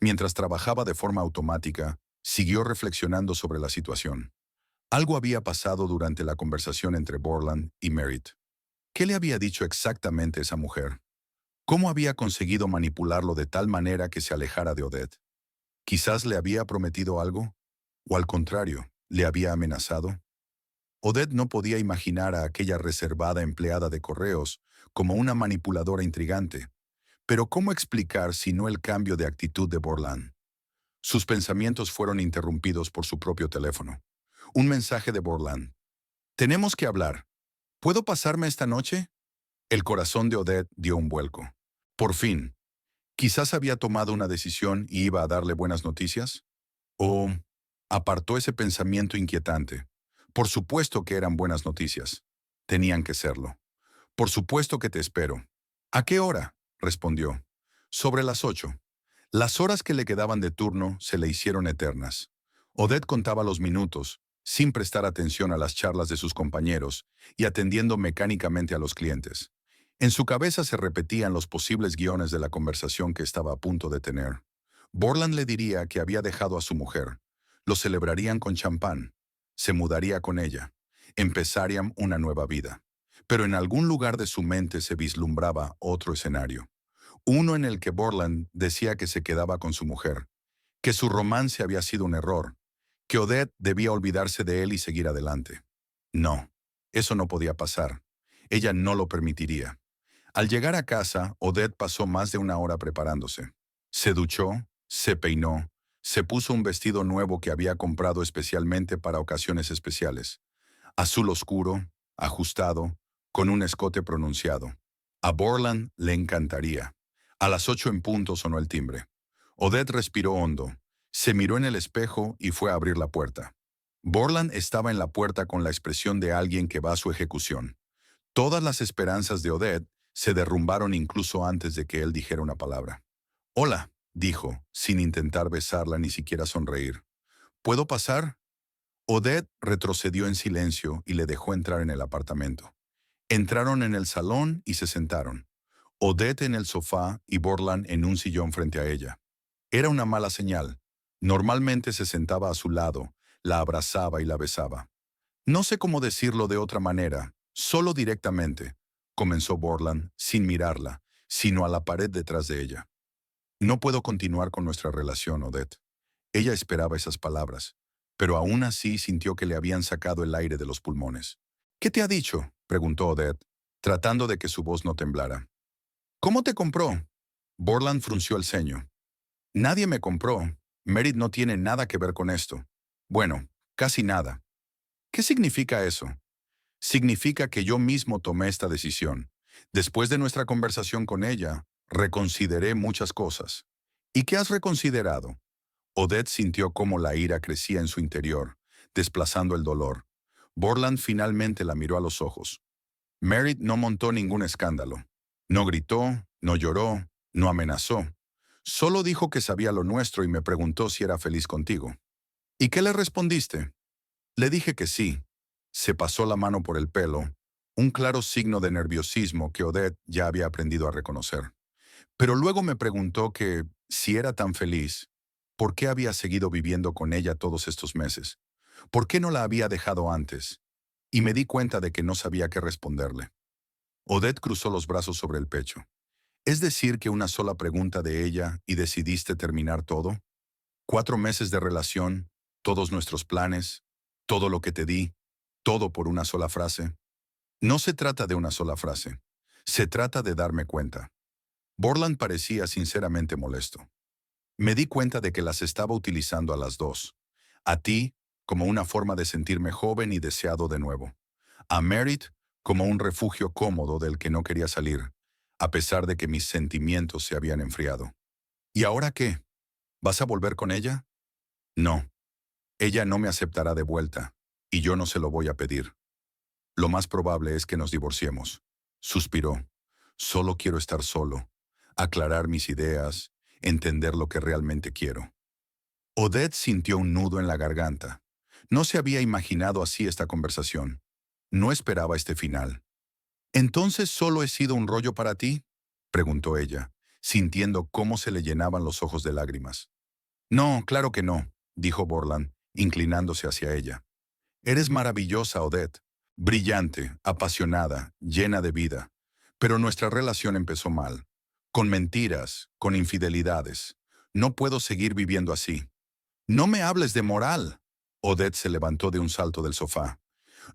Mientras trabajaba de forma automática, siguió reflexionando sobre la situación. Algo había pasado durante la conversación entre Borland y Merritt. ¿Qué le había dicho exactamente esa mujer? ¿Cómo había conseguido manipularlo de tal manera que se alejara de Odette? ¿Quizás le había prometido algo? ¿O al contrario, le había amenazado? Odette no podía imaginar a aquella reservada empleada de correos como una manipuladora intrigante. Pero ¿cómo explicar si no el cambio de actitud de Borland? Sus pensamientos fueron interrumpidos por su propio teléfono. Un mensaje de Borland. «Tenemos que hablar. ¿Puedo pasarme esta noche?» El corazón de Odette dio un vuelco. Por fin. Quizás había tomado una decisión y iba a darle buenas noticias. O apartó ese pensamiento inquietante. Por supuesto que eran buenas noticias. Tenían que serlo. «Por supuesto que te espero». «¿A qué hora?», respondió. «Sobre las 8». Las horas que le quedaban de turno se le hicieron eternas. Odette contaba los minutos, sin prestar atención a las charlas de sus compañeros y atendiendo mecánicamente a los clientes. En su cabeza se repetían los posibles guiones de la conversación que estaba a punto de tener. Borland le diría que había dejado a su mujer. Lo celebrarían con champán. Se mudaría con ella. Empezarían una nueva vida. Pero en algún lugar de su mente se vislumbraba otro escenario. Uno en el que Borland decía que se quedaba con su mujer, que su romance había sido un error, que Odette debía olvidarse de él y seguir adelante. No, eso no podía pasar. Ella no lo permitiría. Al llegar a casa, Odette pasó más de una hora preparándose. Se duchó, se peinó, se puso un vestido nuevo que había comprado especialmente para ocasiones especiales. Azul oscuro, ajustado, con un escote pronunciado. A Borland le encantaría. A las 8 en punto sonó el timbre. Odette respiró hondo, se miró en el espejo y fue a abrir la puerta. Borland estaba en la puerta con la expresión de alguien que va a su ejecución. Todas las esperanzas de Odette se derrumbaron incluso antes de que él dijera una palabra. «Hola», dijo, sin intentar besarla ni siquiera sonreír. «¿Puedo pasar?» Odette retrocedió en silencio y le dejó entrar en el apartamento. Entraron en el salón y se sentaron. Odette en el sofá y Borland en un sillón frente a ella. Era una mala señal. Normalmente se sentaba a su lado, la abrazaba y la besaba. «No sé cómo decirlo de otra manera, solo directamente», comenzó Borland, sin mirarla, sino a la pared detrás de ella. «No puedo continuar con nuestra relación, Odette». Ella esperaba esas palabras, pero aún así sintió que le habían sacado el aire de los pulmones. «¿Qué te ha dicho?», preguntó Odette, tratando de que su voz no temblara. «¿Cómo te compró?». Borland frunció el ceño. «Nadie me compró. Merit no tiene nada que ver con esto. Bueno, casi nada». «¿Qué significa eso?». «Significa que yo mismo tomé esta decisión. Después de nuestra conversación con ella, reconsideré muchas cosas». «¿Y qué has reconsiderado?». Odette sintió cómo la ira crecía en su interior, desplazando el dolor. Borland finalmente la miró a los ojos. «Merit no montó ningún escándalo. No gritó, no lloró, no amenazó. Solo dijo que sabía lo nuestro y me preguntó si era feliz contigo». «¿Y qué le respondiste?». «Le dije que sí». Se pasó la mano por el pelo, un claro signo de nerviosismo que Odette ya había aprendido a reconocer. Pero luego me preguntó que, si era tan feliz, ¿por qué había seguido viviendo con ella todos estos meses? ¿Por qué no la había dejado antes? Y me di cuenta de que no sabía qué responderle. Odette cruzó los brazos sobre el pecho. «¿Es decir que una sola pregunta de ella y decidiste terminar todo? 4 meses de relación, todos nuestros planes, todo lo que te di, todo por una sola frase». «No se trata de una sola frase. Se trata de darme cuenta». Borland parecía sinceramente molesto. «Me di cuenta de que las estaba utilizando a las dos. A ti, como una forma de sentirme joven y deseado de nuevo. A Merit, como un refugio cómodo del que no quería salir, a pesar de que mis sentimientos se habían enfriado». «¿Y ahora qué? ¿Vas a volver con ella?». «No. Ella no me aceptará de vuelta, y yo no se lo voy a pedir. Lo más probable es que nos divorciemos». Suspiró. «Solo quiero estar solo, aclarar mis ideas, entender lo que realmente quiero». Odette sintió un nudo en la garganta. No se había imaginado así esta conversación. No esperaba este final. «¿Entonces solo he sido un rollo para ti?», preguntó ella, sintiendo cómo se le llenaban los ojos de lágrimas. «No, claro que no», dijo Borland, inclinándose hacia ella. «Eres maravillosa, Odette. Brillante, apasionada, llena de vida. Pero nuestra relación empezó mal. Con mentiras, con infidelidades. No puedo seguir viviendo así». «No me hables de moral». Odette se levantó de un salto del sofá.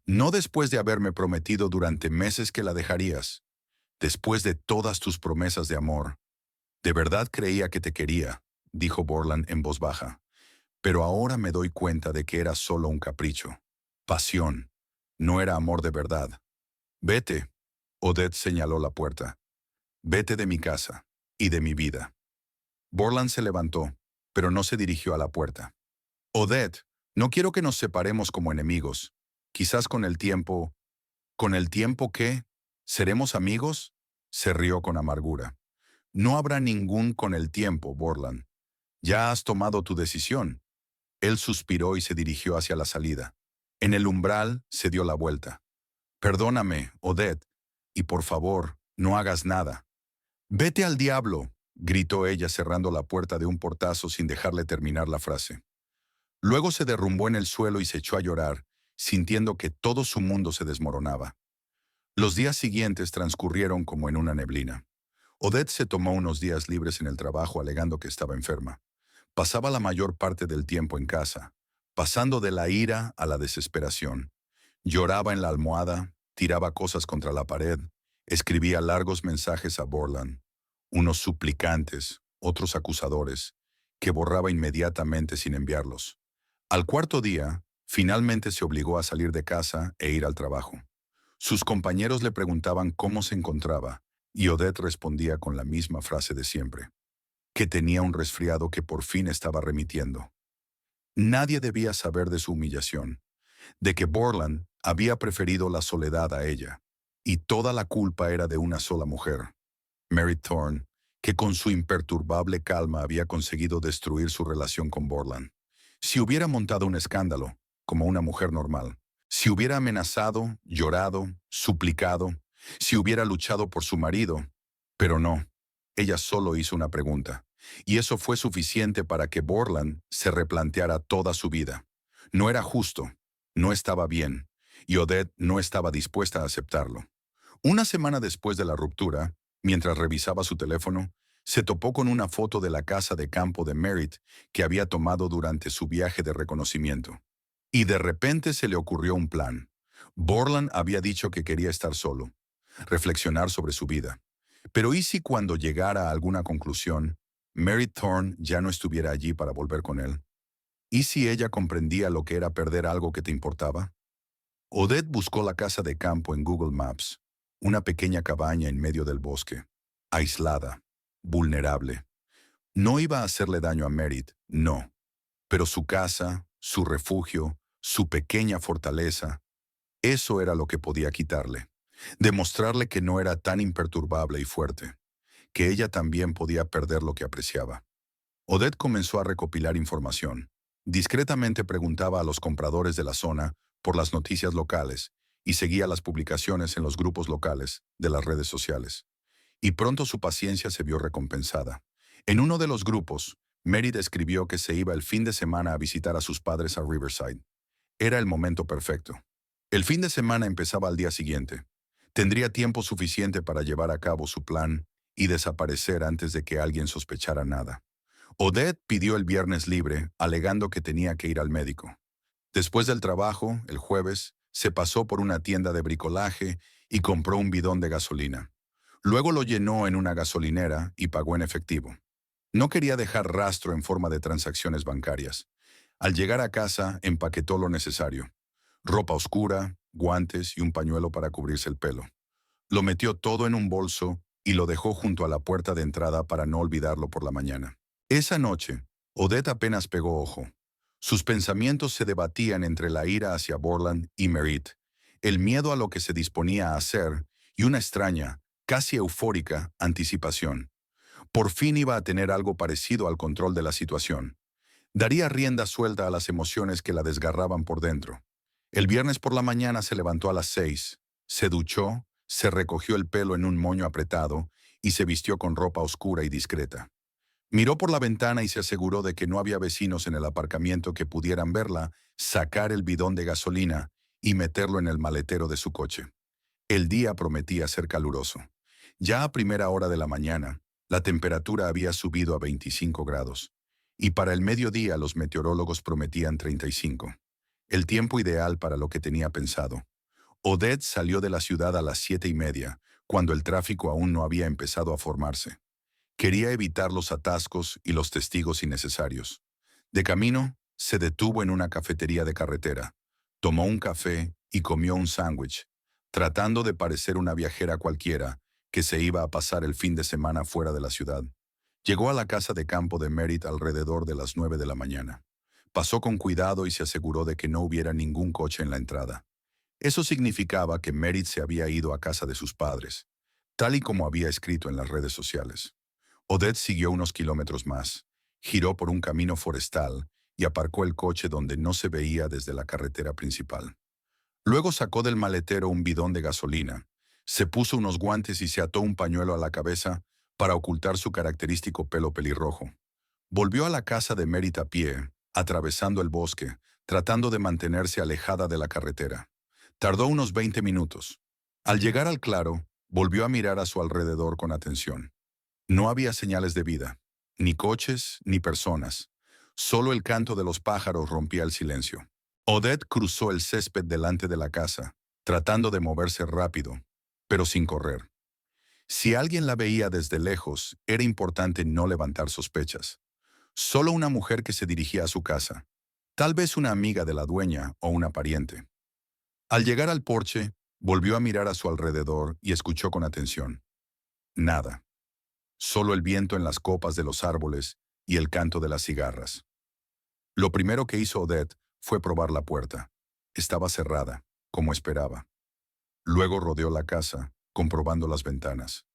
«No después de haberme prometido durante meses que la dejarías. Después de todas tus promesas de amor. De verdad creía que te quería», dijo Borland en voz baja. «Pero ahora me doy cuenta de que era solo un capricho. Pasión. No era amor de verdad. Vete». Odette señaló la puerta. «Vete de mi casa y de mi vida». Borland se levantó, pero no se dirigió a la puerta. «Odette, no quiero que nos separemos como enemigos. Quizás con el tiempo». «¿Con el tiempo qué? ¿Seremos amigos?». Se rió con amargura. «No habrá ningún con el tiempo, Borland. Ya has tomado tu decisión». Él suspiró y se dirigió hacia la salida. En el umbral se dio la vuelta. «Perdóname, Odette, y por favor, no hagas nada». «Vete al diablo», gritó ella cerrando la puerta de un portazo sin dejarle terminar la frase. Luego se derrumbó en el suelo y se echó a llorar, sintiendo que todo su mundo se desmoronaba. Los días siguientes transcurrieron como en una neblina. Odette se tomó unos días libres en el trabajo alegando que estaba enferma. Pasaba la mayor parte del tiempo en casa, pasando de la ira a la desesperación. Lloraba en la almohada, tiraba cosas contra la pared, escribía largos mensajes a Borland, unos suplicantes, otros acusadores, que borraba inmediatamente sin enviarlos. Al cuarto día, finalmente se obligó a salir de casa e ir al trabajo. Sus compañeros le preguntaban cómo se encontraba, y Odette respondía con la misma frase de siempre, que tenía un resfriado que por fin estaba remitiendo. Nadie debía saber de su humillación, de que Borland había preferido la soledad a ella, y toda la culpa era de una sola mujer, Mary Thorne, que con su imperturbable calma había conseguido destruir su relación con Borland. Si hubiera montado un escándalo, como una mujer normal, si hubiera amenazado, llorado, suplicado, si hubiera luchado por su marido, pero no, ella solo hizo una pregunta, y eso fue suficiente para que Borland se replanteara toda su vida. No era justo, no estaba bien, y Odette no estaba dispuesta a aceptarlo. Una semana después de la ruptura, mientras revisaba su teléfono, se topó con una foto de la casa de campo de Merritt que había tomado durante su viaje de reconocimiento. Y de repente se le ocurrió un plan. Borland había dicho que quería estar solo, reflexionar sobre su vida. Pero ¿y si cuando llegara a alguna conclusión, Merritt Thorne ya no estuviera allí para volver con él? ¿Y si ella comprendía lo que era perder algo que te importaba? Odette buscó la casa de campo en Google Maps, una pequeña cabaña en medio del bosque, aislada, vulnerable. No iba a hacerle daño a Merritt, no, pero su casa, su refugio, su pequeña fortaleza, eso era lo que podía quitarle. Demostrarle que no era tan imperturbable y fuerte, que ella también podía perder lo que apreciaba. Odette comenzó a recopilar información. Discretamente preguntaba a los compradores de la zona por las noticias locales y seguía las publicaciones en los grupos locales de las redes sociales. Y pronto su paciencia se vio recompensada. En uno de los grupos, Meredith escribió que se iba el fin de semana a visitar a sus padres a Riverside. Era el momento perfecto. El fin de semana empezaba al día siguiente. Tendría tiempo suficiente para llevar a cabo su plan y desaparecer antes de que alguien sospechara nada. Odette pidió el viernes libre, alegando que tenía que ir al médico. Después del trabajo, el jueves, se pasó por una tienda de bricolaje y compró un bidón de gasolina. Luego lo llenó en una gasolinera y pagó en efectivo. No quería dejar rastro en forma de transacciones bancarias. Al llegar a casa, empaquetó lo necesario: ropa oscura, guantes y un pañuelo para cubrirse el pelo. Lo metió todo en un bolso y lo dejó junto a la puerta de entrada para no olvidarlo por la mañana. Esa noche, Odette apenas pegó ojo. Sus pensamientos se debatían entre la ira hacia Borland y Merritt, el miedo a lo que se disponía a hacer y una extraña, casi eufórica, anticipación. Por fin iba a tener algo parecido al control de la situación. Daría rienda suelta a las emociones que la desgarraban por dentro. El viernes por la mañana se levantó a las 6, se duchó, se recogió el pelo en un moño apretado y se vistió con ropa oscura y discreta. Miró por la ventana y se aseguró de que no había vecinos en el aparcamiento que pudieran verla sacar el bidón de gasolina y meterlo en el maletero de su coche. El día prometía ser caluroso. Ya a primera hora de la mañana, la temperatura había subido a 25 grados, y para el mediodía los meteorólogos prometían 35. El tiempo ideal para lo que tenía pensado. Odette salió de la ciudad a las 7:30, cuando el tráfico aún no había empezado a formarse. Quería evitar los atascos y los testigos innecesarios. De camino, se detuvo en una cafetería de carretera, tomó un café y comió un sándwich, tratando de parecer una viajera cualquiera que se iba a pasar el fin de semana fuera de la ciudad. Llegó a la casa de campo de Merritt alrededor de las 9 de la mañana. Pasó con cuidado y se aseguró de que no hubiera ningún coche en la entrada. Eso significaba que Merritt se había ido a casa de sus padres, tal y como había escrito en las redes sociales. Odette siguió unos kilómetros más, giró por un camino forestal y aparcó el coche donde no se veía desde la carretera principal. Luego sacó del maletero un bidón de gasolina, se puso unos guantes y se ató un pañuelo a la cabeza para ocultar su característico pelo pelirrojo. Volvió a la casa de Merritt a pie, atravesando el bosque, tratando de mantenerse alejada de la carretera. Tardó unos 20 minutos. Al llegar al claro, volvió a mirar a su alrededor con atención. No había señales de vida, ni coches, ni personas. Solo el canto de los pájaros rompía el silencio. Odette cruzó el césped delante de la casa, tratando de moverse rápido, pero sin correr. Si alguien la veía desde lejos, era importante no levantar sospechas. Solo una mujer que se dirigía a su casa, tal vez una amiga de la dueña o una pariente. Al llegar al porche, volvió a mirar a su alrededor y escuchó con atención. Nada. Solo el viento en las copas de los árboles y el canto de las cigarras. Lo primero que hizo Odette fue probar la puerta. Estaba cerrada, como esperaba. Luego rodeó la casa, comprobando las ventanas.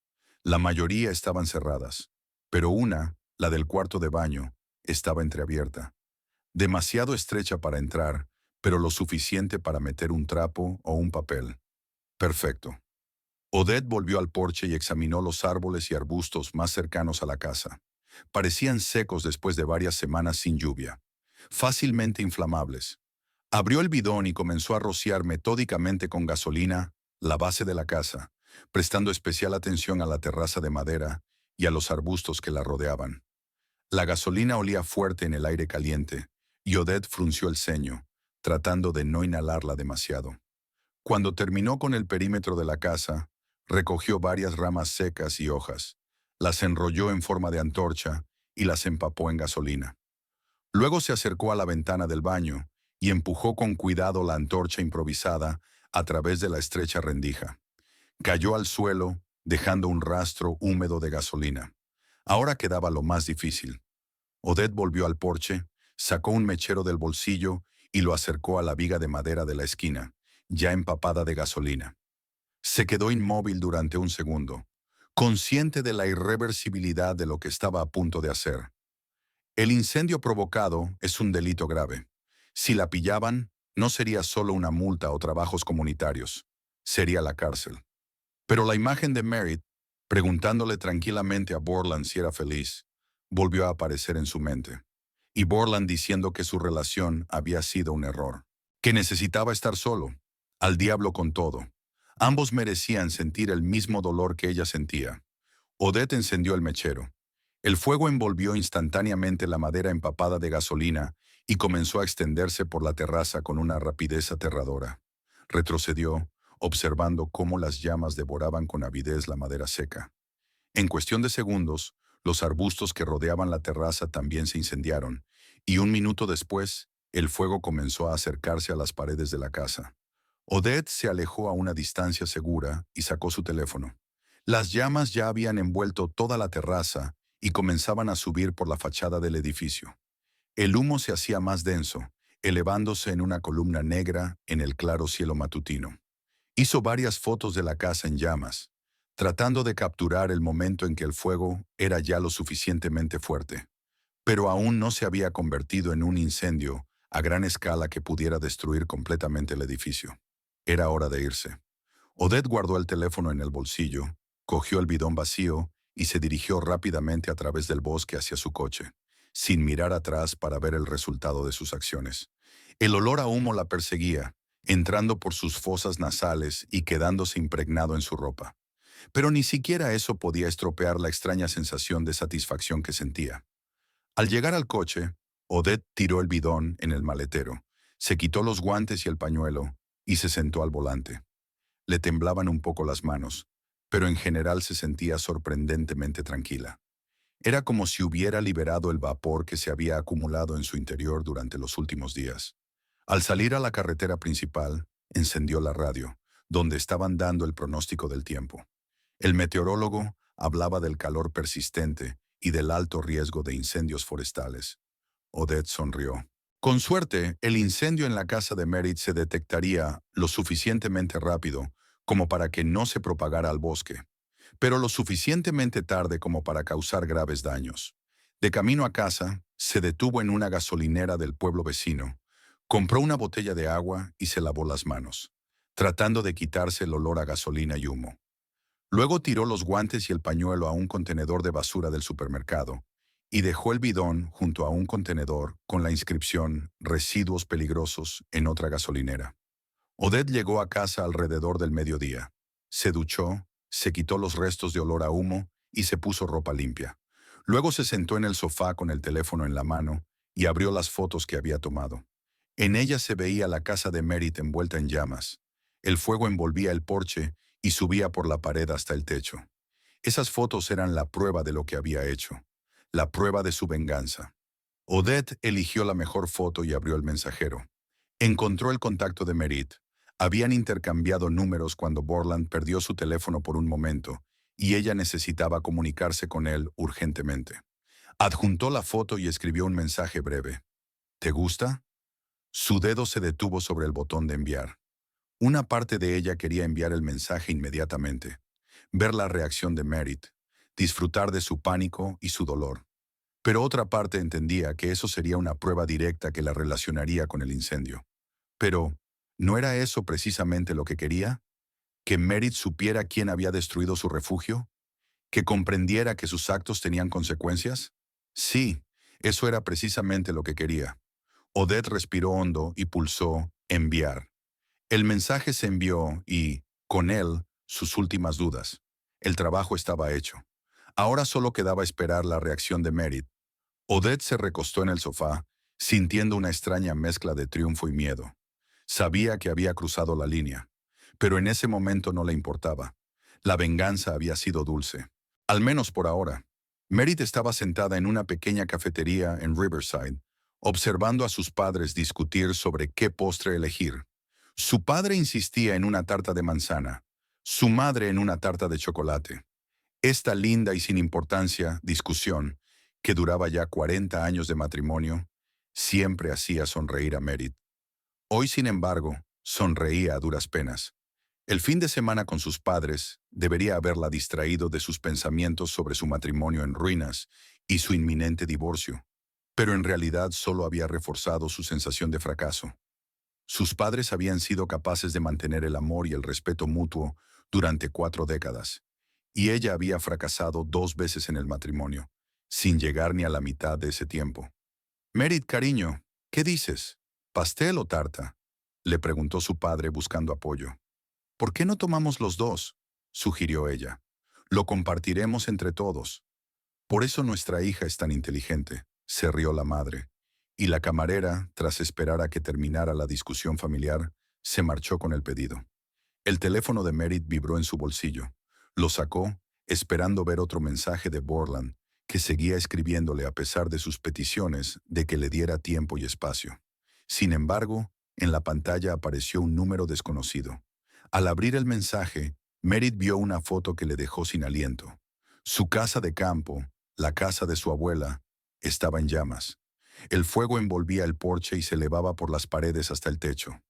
La mayoría estaban cerradas, pero una, la del cuarto de baño, estaba entreabierta. Demasiado estrecha para entrar, pero lo suficiente para meter un trapo o un papel. Perfecto. Odette volvió al porche y examinó los árboles y arbustos más cercanos a la casa. Parecían secos después de varias semanas sin lluvia. Fácilmente inflamables. Abrió el bidón y comenzó a rociar metódicamente con gasolina la base de la casa, prestando especial atención a la terraza de madera y a los arbustos que la rodeaban. La gasolina olía fuerte en el aire caliente, y Odette frunció el ceño, tratando de no inhalarla demasiado. Cuando terminó con el perímetro de la casa, recogió varias ramas secas y hojas, las enrolló en forma de antorcha y las empapó en gasolina. Luego se acercó a la ventana del baño y empujó con cuidado la antorcha improvisada a través de la estrecha rendija. Cayó al suelo, dejando un rastro húmedo de gasolina. Ahora quedaba lo más difícil. Odette volvió al porche, sacó un mechero del bolsillo y lo acercó a la viga de madera de la esquina, ya empapada de gasolina. Se quedó inmóvil durante un segundo, consciente de la irreversibilidad de lo que estaba a punto de hacer. El incendio provocado es un delito grave. Si la pillaban, no sería solo una multa o trabajos comunitarios, sería la cárcel. Pero la imagen de Merritt, preguntándole tranquilamente a Borland si era feliz, volvió a aparecer en su mente. Y Borland diciendo que su relación había sido un error, que necesitaba estar solo, al diablo con todo. Ambos merecían sentir el mismo dolor que ella sentía. Odette encendió el mechero. El fuego envolvió instantáneamente la madera empapada de gasolina y comenzó a extenderse por la terraza con una rapidez aterradora. Retrocedió, observando cómo las llamas devoraban con avidez la madera seca. En cuestión de segundos, los arbustos que rodeaban la terraza también se incendiaron, y un minuto después, el fuego comenzó a acercarse a las paredes de la casa. Odette se alejó a una distancia segura y sacó su teléfono. Las llamas ya habían envuelto toda la terraza y comenzaban a subir por la fachada del edificio. El humo se hacía más denso, elevándose en una columna negra en el claro cielo matutino. Hizo varias fotos de la casa en llamas, tratando de capturar el momento en que el fuego era ya lo suficientemente fuerte, pero aún no se había convertido en un incendio a gran escala que pudiera destruir completamente el edificio. Era hora de irse. Odette guardó el teléfono en el bolsillo, cogió el bidón vacío y se dirigió rápidamente a través del bosque hacia su coche, sin mirar atrás para ver el resultado de sus acciones. El olor a humo la perseguía, entrando por sus fosas nasales y quedándose impregnado en su ropa. Pero ni siquiera eso podía estropear la extraña sensación de satisfacción que sentía. Al llegar al coche, Odette tiró el bidón en el maletero, se quitó los guantes y el pañuelo y se sentó al volante. Le temblaban un poco las manos, pero en general se sentía sorprendentemente tranquila. Era como si hubiera liberado el vapor que se había acumulado en su interior durante los últimos días. Al salir a la carretera principal, encendió la radio, donde estaban dando el pronóstico del tiempo. El meteorólogo hablaba del calor persistente y del alto riesgo de incendios forestales. Odette sonrió. Con suerte, el incendio en la casa de Merritt se detectaría lo suficientemente rápido como para que no se propagara al bosque, pero lo suficientemente tarde como para causar graves daños. De camino a casa, se detuvo en una gasolinera del pueblo vecino, compró una botella de agua y se lavó las manos, tratando de quitarse el olor a gasolina y humo. Luego tiró los guantes y el pañuelo a un contenedor de basura del supermercado y dejó el bidón junto a un contenedor con la inscripción «Residuos peligrosos» en otra gasolinera. Odette llegó a casa alrededor del mediodía. Se duchó, se quitó los restos de olor a humo y se puso ropa limpia. Luego se sentó en el sofá con el teléfono en la mano y abrió las fotos que había tomado. En ellas se veía la casa de Merritt envuelta en llamas. El fuego envolvía el porche y subía por la pared hasta el techo. Esas fotos eran la prueba de lo que había hecho, la prueba de su venganza. Odette eligió la mejor foto y abrió el mensajero. Encontró el contacto de Merritt. Habían intercambiado números cuando Borland perdió su teléfono por un momento, y ella necesitaba comunicarse con él urgentemente. Adjuntó la foto y escribió un mensaje breve. ¿Te gusta? Su dedo se detuvo sobre el botón de enviar. Una parte de ella quería enviar el mensaje inmediatamente, ver la reacción de Merritt, disfrutar de su pánico y su dolor. Pero otra parte entendía que eso sería una prueba directa que la relacionaría con el incendio. Pero, ¿no era eso precisamente lo que quería? ¿Que Merritt supiera quién había destruido su refugio? ¿Que comprendiera que sus actos tenían consecuencias? Sí, eso era precisamente lo que quería. Odette respiró hondo y pulsó enviar. El mensaje se envió y, con él, sus últimas dudas. El trabajo estaba hecho. Ahora solo quedaba esperar la reacción de Merritt. Odette se recostó en el sofá, sintiendo una extraña mezcla de triunfo y miedo. Sabía que había cruzado la línea, pero en ese momento no le importaba. La venganza había sido dulce. Al menos por ahora. Merritt estaba sentada en una pequeña cafetería en Riverside, observando a sus padres discutir sobre qué postre elegir. Su padre insistía en una tarta de manzana, su madre en una tarta de chocolate. Esta linda y sin importancia discusión, que duraba ya 40 años de matrimonio, siempre hacía sonreír a Merritt. Hoy, sin embargo, sonreía a duras penas. El fin de semana con sus padres debería haberla distraído de sus pensamientos sobre su matrimonio en ruinas y su inminente divorcio, pero en realidad solo había reforzado su sensación de fracaso. Sus padres habían sido capaces de mantener el amor y el respeto mutuo durante 4 décadas, y ella había fracasado 2 veces en el matrimonio, sin llegar ni a la mitad de ese tiempo. Merritt, cariño, ¿qué dices? ¿Pastel o tarta? Le preguntó su padre buscando apoyo. ¿Por qué no tomamos los dos? Sugirió ella. Lo compartiremos entre todos. Por eso nuestra hija es tan inteligente, se rió la madre. Y la camarera, tras esperar a que terminara la discusión familiar, se marchó con el pedido. El teléfono de Merritt vibró en su bolsillo. Lo sacó, esperando ver otro mensaje de Borland, que seguía escribiéndole a pesar de sus peticiones de que le diera tiempo y espacio. Sin embargo, en la pantalla apareció un número desconocido. Al abrir el mensaje, Merritt vio una foto que le dejó sin aliento. Su casa de campo, la casa de su abuela, estaba en llamas. El fuego envolvía el porche y se elevaba por las paredes hasta el techo.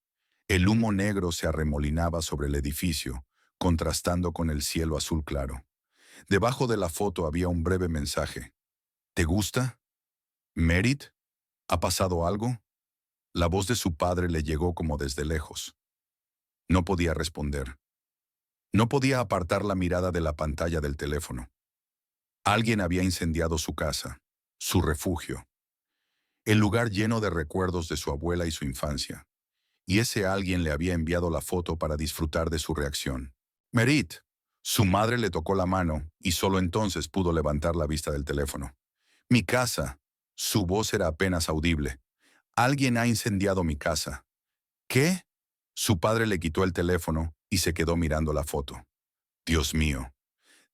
El humo negro se arremolinaba sobre el edificio, contrastando con el cielo azul claro. Debajo de la foto había un breve mensaje. ¿Te gusta? ¿Merritt? ¿Ha pasado algo? La voz de su padre le llegó como desde lejos. No podía responder. No podía apartar la mirada de la pantalla del teléfono. Alguien había incendiado su casa, su refugio, el lugar lleno de recuerdos de su abuela y su infancia. Y ese alguien le había enviado la foto para disfrutar de su reacción. Merritt. Su madre le tocó la mano y solo entonces pudo levantar la vista del teléfono. Mi casa. Su voz era apenas audible. Alguien ha incendiado mi casa. ¿Qué? Su padre le quitó el teléfono y se quedó mirando la foto. Dios mío.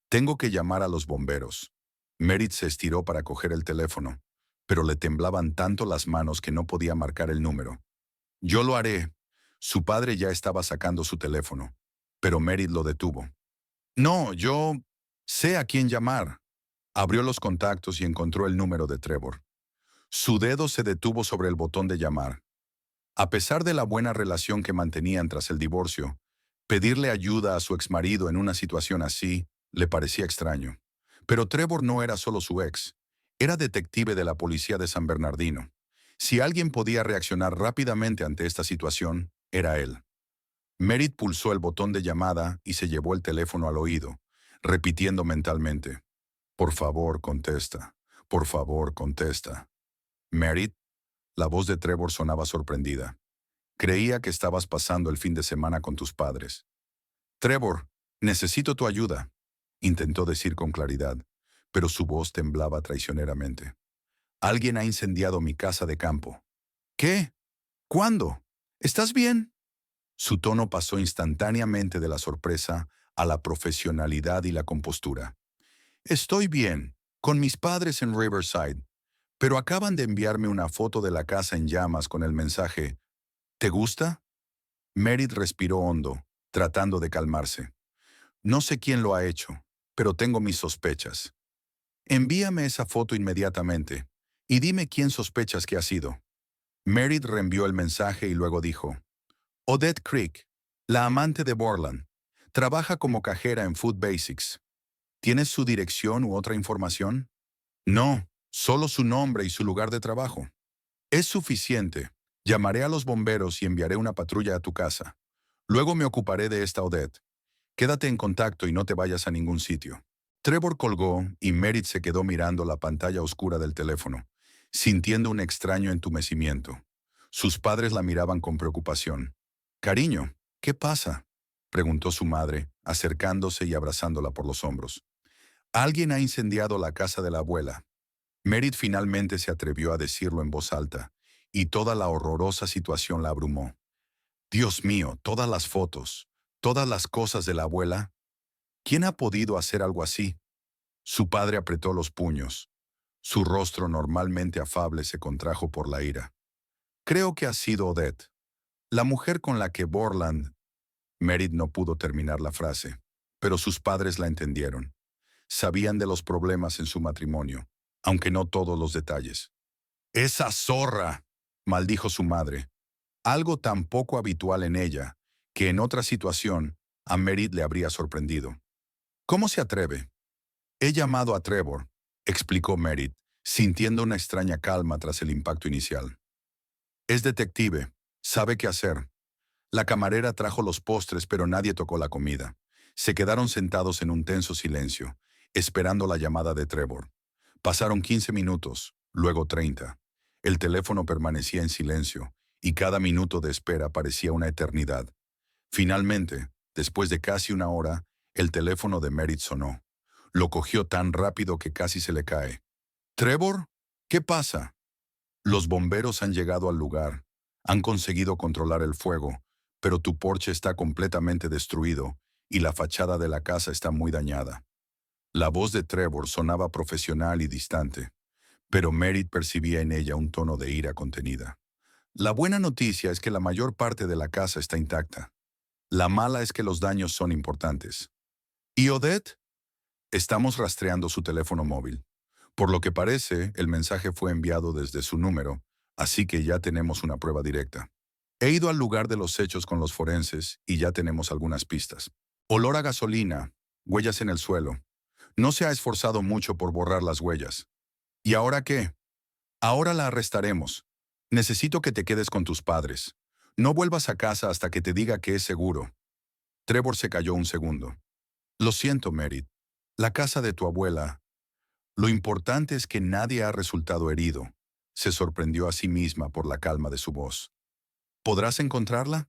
Tengo que llamar a los bomberos. Merritt se estiró para coger el teléfono, pero le temblaban tanto las manos que no podía marcar el número. Yo lo haré. Su padre ya estaba sacando su teléfono, pero Merritt lo detuvo. No, yo sé a quién llamar. Abrió los contactos y encontró el número de Trevor. Su dedo se detuvo sobre el botón de llamar. A pesar de la buena relación que mantenían tras el divorcio, pedirle ayuda a su exmarido en una situación así le parecía extraño. Pero Trevor no era solo su ex, era detective de la policía de San Bernardino. Si alguien podía reaccionar rápidamente ante esta situación, era él. Merritt pulsó el botón de llamada y se llevó el teléfono al oído, repitiendo mentalmente, «Por favor, contesta. Por favor, contesta». Merritt, la voz de Trevor sonaba sorprendida. «Creía que estabas pasando el fin de semana con tus padres». «Trevor, Necesito tu ayuda, intentó decir con claridad, pero su voz temblaba traicioneramente. Alguien ha incendiado mi casa de campo. ¿Qué? ¿Cuándo? ¿Estás bien? Su tono pasó instantáneamente de la sorpresa a la profesionalidad y la compostura. Estoy bien, con mis padres en Riverside, pero acaban de enviarme una foto de la casa en llamas con el mensaje ¿Te gusta? Merritt respiró hondo, tratando de calmarse. No sé quién lo ha hecho, pero tengo mis sospechas. Envíame esa foto inmediatamente y dime quién sospechas que ha sido. Merritt reenvió el mensaje y luego dijo, Odette Creek, la amante de Borland, trabaja como cajera en Food Basics. ¿Tienes su dirección u otra información? No, solo su nombre y su lugar de trabajo. Es suficiente. Llamaré a los bomberos y enviaré una patrulla a tu casa. Luego me ocuparé de esta Odette. Quédate en contacto y no te vayas a ningún sitio. Trevor colgó y Merritt se quedó mirando la pantalla oscura del teléfono, sintiendo un extraño entumecimiento. Sus padres la miraban con preocupación. Cariño, ¿qué pasa? Preguntó su madre, acercándose y abrazándola por los hombros. Alguien ha incendiado la casa de la abuela. Merritt finalmente se atrevió a decirlo en voz alta, y toda la horrorosa situación la abrumó. Dios mío, todas las fotos, todas las cosas de la abuela. ¿Quién ha podido hacer algo así? Su padre apretó los puños. Su rostro normalmente afable se contrajo por la ira. Creo que ha sido Odette, la mujer con la que Borland... Merritt no pudo terminar la frase, pero sus padres la entendieron. Sabían de los problemas en su matrimonio, aunque no todos los detalles. ¡Esa zorra!, maldijo su madre, algo tan poco habitual en ella, que en otra situación a Merritt le habría sorprendido. ¿Cómo se atreve? He llamado a Trevor, explicó Merritt, sintiendo una extraña calma tras el impacto inicial. Es detective, sabe qué hacer. La camarera trajo los postres, pero nadie tocó la comida. Se quedaron sentados en un tenso silencio, esperando la llamada de Trevor. Pasaron 15 minutos, luego 30. El teléfono permanecía en silencio, y cada minuto de espera parecía una eternidad. Finalmente, después de casi una hora, el teléfono de Merritt sonó. Lo cogió tan rápido que casi se le cae. ¿Trevor? ¿Qué pasa? Los bomberos han llegado al lugar. Han conseguido controlar el fuego, pero tu porche está completamente destruido y la fachada de la casa está muy dañada. La voz de Trevor sonaba profesional y distante, pero Merritt percibía en ella un tono de ira contenida. La buena noticia es que la mayor parte de la casa está intacta. La mala es que los daños son importantes. ¿Y Odette? Estamos rastreando su teléfono móvil. Por lo que parece, el mensaje fue enviado desde su número, así que ya tenemos una prueba directa. He ido al lugar de los hechos con los forenses y ya tenemos algunas pistas. Olor a gasolina, huellas en el suelo. No se ha esforzado mucho por borrar las huellas. ¿Y ahora qué? Ahora la arrestaremos. Necesito que te quedes con tus padres. No vuelvas a casa hasta que te diga que es seguro. Trevor se calló un segundo. Lo siento, Merritt. La casa de tu abuela. Lo importante es que nadie ha resultado herido. Se sorprendió a sí misma por la calma de su voz. ¿Podrás encontrarla?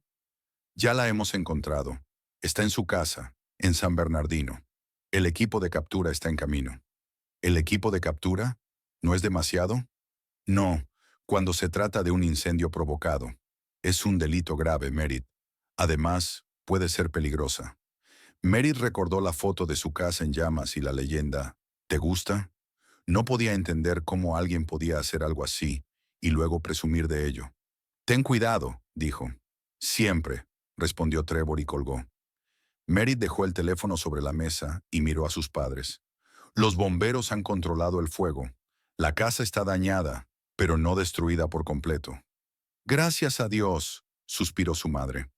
Ya la hemos encontrado. Está en su casa, en San Bernardino. El equipo de captura está en camino. ¿El equipo de captura? ¿No es demasiado? No, cuando se trata de un incendio provocado. Es un delito grave, Merritt. Además, puede ser peligrosa. Merritt recordó la foto de su casa en llamas y la leyenda, ¿te gusta? No podía entender cómo alguien podía hacer algo así y luego presumir de ello. Ten cuidado, dijo. Siempre, respondió Trevor y colgó. Merritt dejó el teléfono sobre la mesa y miró a sus padres. Los bomberos han controlado el fuego. La casa está dañada, pero no destruida por completo. Gracias a Dios, suspiró su madre.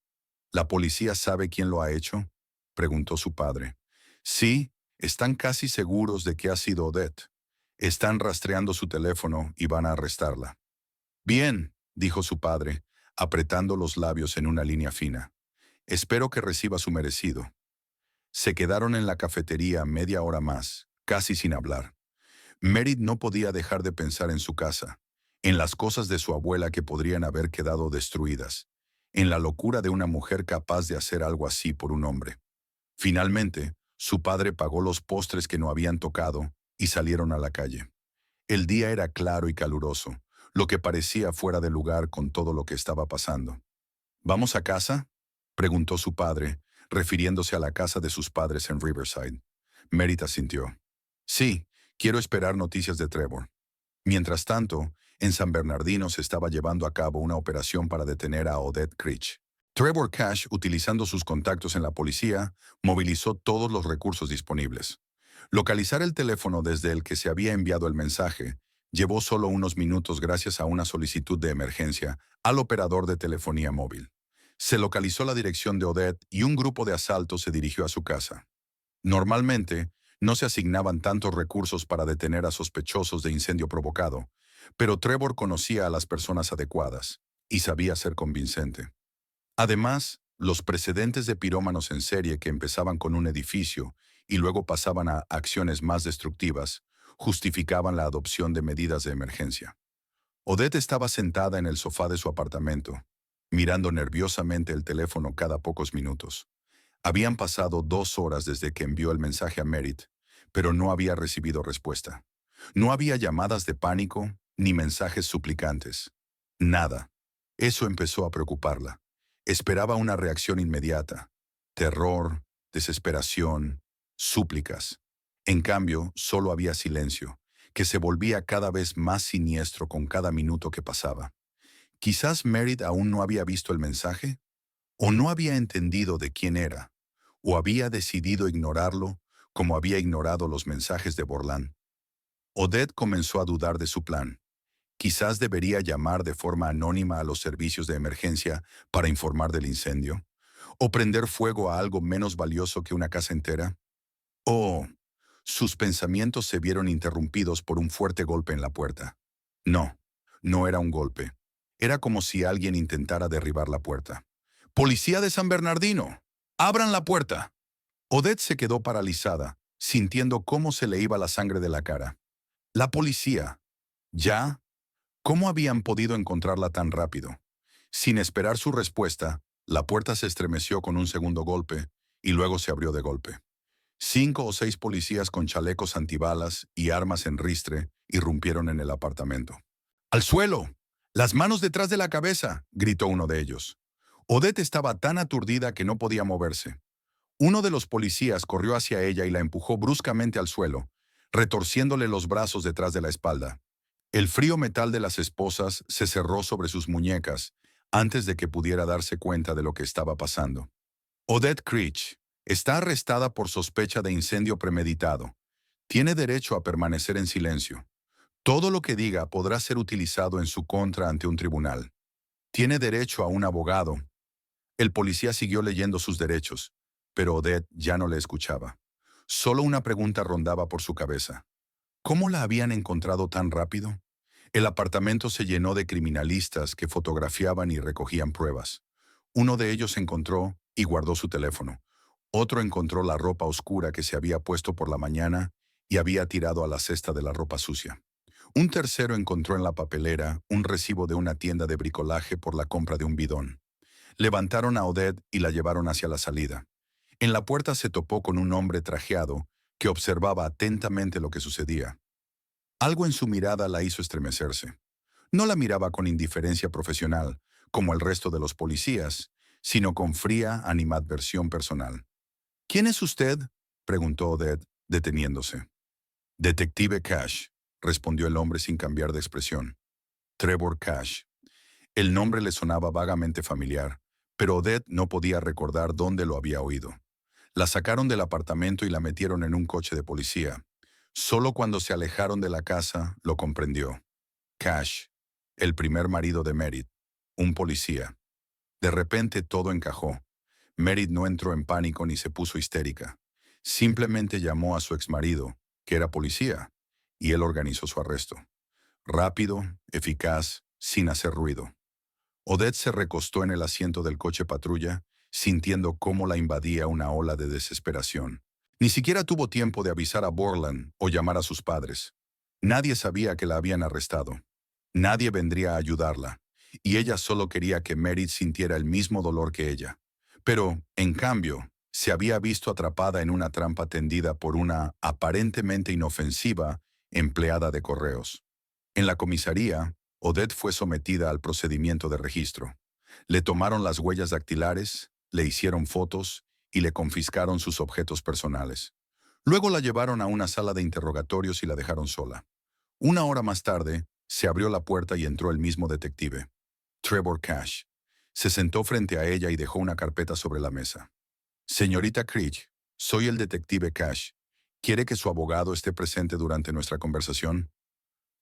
¿La policía sabe quién lo ha hecho?, preguntó su padre. Sí, están casi seguros de que ha sido Odette. Están rastreando su teléfono y van a arrestarla. Bien, dijo su padre, apretando los labios en una línea fina. Espero que reciba su merecido. Se quedaron en la cafetería media hora más, casi sin hablar. Merritt no podía dejar de pensar en su casa, en las cosas de su abuela que podrían haber quedado destruidas, en la locura de una mujer capaz de hacer algo así por un hombre. Finalmente, su padre pagó los postres que no habían tocado y salieron a la calle. El día era claro y caluroso, lo que parecía fuera de lugar con todo lo que estaba pasando. ¿Vamos a casa?, preguntó su padre, refiriéndose a la casa de sus padres en Riverside. Meredith asintió. Sí, quiero esperar noticias de Trevor. Mientras tanto, en San Bernardino se estaba llevando a cabo una operación para detener a Odette Critch. Trevor Cash, utilizando sus contactos en la policía, movilizó todos los recursos disponibles. Localizar el teléfono desde el que se había enviado el mensaje llevó solo unos minutos gracias a una solicitud de emergencia al operador de telefonía móvil. Se localizó la dirección de Odette y un grupo de asalto se dirigió a su casa. Normalmente, no se asignaban tantos recursos para detener a sospechosos de incendio provocado, pero Trevor conocía a las personas adecuadas y sabía ser convincente. Además, los precedentes de pirómanos en serie que empezaban con un edificio y luego pasaban a acciones más destructivas justificaban la adopción de medidas de emergencia. Odette estaba sentada en el sofá de su apartamento, mirando nerviosamente el teléfono cada pocos minutos. Habían pasado 2 horas desde que envió el mensaje a Meredith, pero no había recibido respuesta. No había llamadas de pánico ni mensajes suplicantes. Nada. Eso empezó a preocuparla. Esperaba una reacción inmediata. Terror, desesperación, súplicas. En cambio, solo había silencio, que se volvía cada vez más siniestro con cada minuto que pasaba. Quizás Meredith aún no había visto el mensaje, o no había entendido de quién era, o había decidido ignorarlo como había ignorado los mensajes de Borland. Odette comenzó a dudar de su plan. Quizás debería llamar de forma anónima a los servicios de emergencia para informar del incendio, o prender fuego a algo menos valioso que una casa entera. Oh, sus pensamientos se vieron interrumpidos por un fuerte golpe en la puerta. No, no era un golpe. Era como si alguien intentara derribar la puerta. ¡Policía de San Bernardino! ¡Abran la puerta! Odette se quedó paralizada, sintiendo cómo se le iba la sangre de la cara. La policía. ¿Ya? ¿Cómo habían podido encontrarla tan rápido? Sin esperar su respuesta, la puerta se estremeció con un segundo golpe y luego se abrió de golpe. 5 o 6 policías con chalecos antibalas y armas en ristre irrumpieron en el apartamento. ¡Al suelo! ¡Las manos detrás de la cabeza!, gritó uno de ellos. Odette estaba tan aturdida que no podía moverse. Uno de los policías corrió hacia ella y la empujó bruscamente al suelo, retorciéndole los brazos detrás de la espalda. El frío metal de las esposas se cerró sobre sus muñecas antes de que pudiera darse cuenta de lo que estaba pasando. Odette Critch está arrestada por sospecha de incendio premeditado. Tiene derecho a permanecer en silencio. Todo lo que diga podrá ser utilizado en su contra ante un tribunal. Tiene derecho a un abogado. El policía siguió leyendo sus derechos, pero Odette ya no le escuchaba. Solo una pregunta rondaba por su cabeza. ¿Cómo la habían encontrado tan rápido? El apartamento se llenó de criminalistas que fotografiaban y recogían pruebas. Uno de ellos encontró y guardó su teléfono. Otro encontró la ropa oscura que se había puesto por la mañana y había tirado a la cesta de la ropa sucia. Un tercero encontró en la papelera un recibo de una tienda de bricolaje por la compra de un bidón. Levantaron a Odette y la llevaron hacia la salida. En la puerta se topó con un hombre trajeado que observaba atentamente lo que sucedía. Algo en su mirada la hizo estremecerse. No la miraba con indiferencia profesional, como el resto de los policías, sino con fría animadversión personal. ¿Quién es usted?, preguntó Odette, deteniéndose. Detective Cash, respondió el hombre sin cambiar de expresión. Trevor Cash. El nombre le sonaba vagamente familiar, pero Odette no podía recordar dónde lo había oído. La sacaron del apartamento y la metieron en un coche de policía. Solo cuando se alejaron de la casa lo comprendió. Cash, el primer marido de Meredith, un policía. De repente todo encajó. Meredith no entró en pánico ni se puso histérica. Simplemente llamó a su exmarido, que era policía, y él organizó su arresto. Rápido, eficaz, sin hacer ruido. Odette se recostó en el asiento del coche patrulla, sintiendo cómo la invadía una ola de desesperación. Ni siquiera tuvo tiempo de avisar a Borland o llamar a sus padres. Nadie sabía que la habían arrestado. Nadie vendría a ayudarla, y ella solo quería que Meredith sintiera el mismo dolor que ella. Pero, en cambio, se había visto atrapada en una trampa tendida por una aparentemente inofensiva empleada de correos. En la comisaría, Odette fue sometida al procedimiento de registro. Le tomaron las huellas dactilares, le hicieron fotos y le confiscaron sus objetos personales. Luego la llevaron a una sala de interrogatorios y la dejaron sola. Una hora más tarde, se abrió la puerta y entró el mismo detective, Trevor Cash. Se sentó frente a ella y dejó una carpeta sobre la mesa. Señorita Creech, soy el detective Cash. ¿Quiere que su abogado esté presente durante nuestra conversación?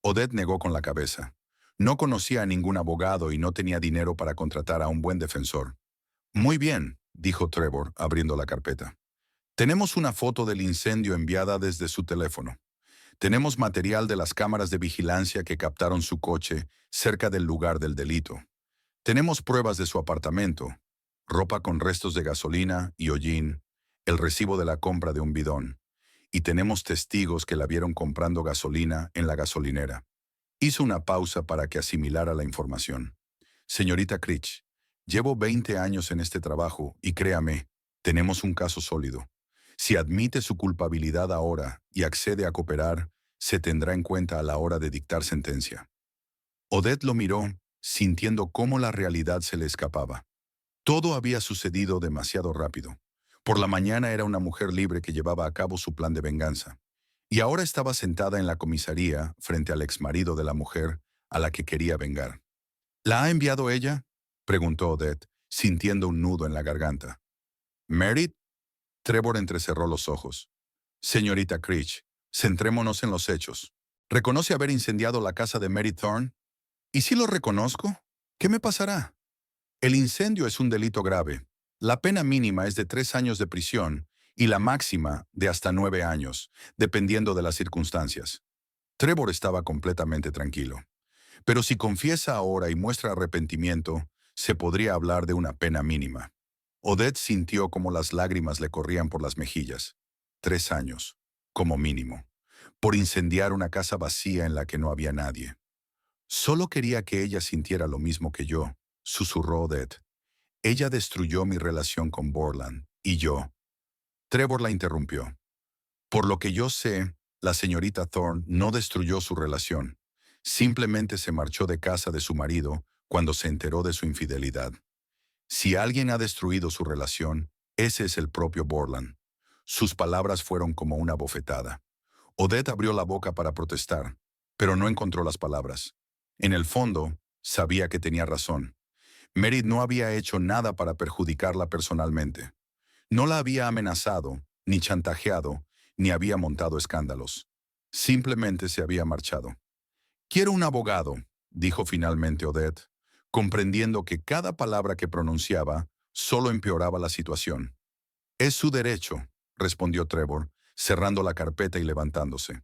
Odette negó con la cabeza. No conocía a ningún abogado y no tenía dinero para contratar a un buen defensor. Muy bien, dijo Trevor, abriendo la carpeta. Tenemos una foto del incendio enviada desde su teléfono. Tenemos material de las cámaras de vigilancia que captaron su coche cerca del lugar del delito. Tenemos pruebas de su apartamento, ropa con restos de gasolina y hollín, el recibo de la compra de un bidón. Y tenemos testigos que la vieron comprando gasolina en la gasolinera. Hizo una pausa para que asimilara la información. Señorita Creech, llevo 20 años en este trabajo y créame, tenemos un caso sólido. Si admite su culpabilidad ahora y accede a cooperar, se tendrá en cuenta a la hora de dictar sentencia. Odette lo miró, sintiendo cómo la realidad se le escapaba. Todo había sucedido demasiado rápido. Por la mañana era una mujer libre que llevaba a cabo su plan de venganza. Y ahora estaba sentada en la comisaría frente al exmarido de la mujer a la que quería vengar. ¿La ha enviado ella?, preguntó Odette, sintiendo un nudo en la garganta. ¿Merit? Trevor entrecerró los ojos. Señorita Creech, centrémonos en los hechos. ¿Reconoce haber incendiado la casa de Mary Thorne? ¿Y si lo reconozco? ¿Qué me pasará? El incendio es un delito grave. La pena mínima es de 3 años de prisión y la máxima de hasta 9 años, dependiendo de las circunstancias. Trevor estaba completamente tranquilo. Pero si confiesa ahora y muestra arrepentimiento, se podría hablar de una pena mínima. Odette sintió como las lágrimas le corrían por las mejillas. 3 años, como mínimo, por incendiar una casa vacía en la que no había nadie. Solo quería que ella sintiera lo mismo que yo, susurró Odette. Ella destruyó mi relación con Borland, y yo. Trevor la interrumpió. Por lo que yo sé, la señorita Thorne no destruyó su relación. Simplemente se marchó de casa de su marido cuando se enteró de su infidelidad. Si alguien ha destruido su relación, ese es el propio Borland. Sus palabras fueron como una bofetada. Odette abrió la boca para protestar, pero no encontró las palabras. En el fondo, sabía que tenía razón. Merit no había hecho nada para perjudicarla personalmente. No la había amenazado, ni chantajeado, ni había montado escándalos. Simplemente se había marchado. Quiero un abogado, dijo finalmente Odette, comprendiendo que cada palabra que pronunciaba solo empeoraba la situación. Es su derecho, respondió Trevor, cerrando la carpeta y levantándose.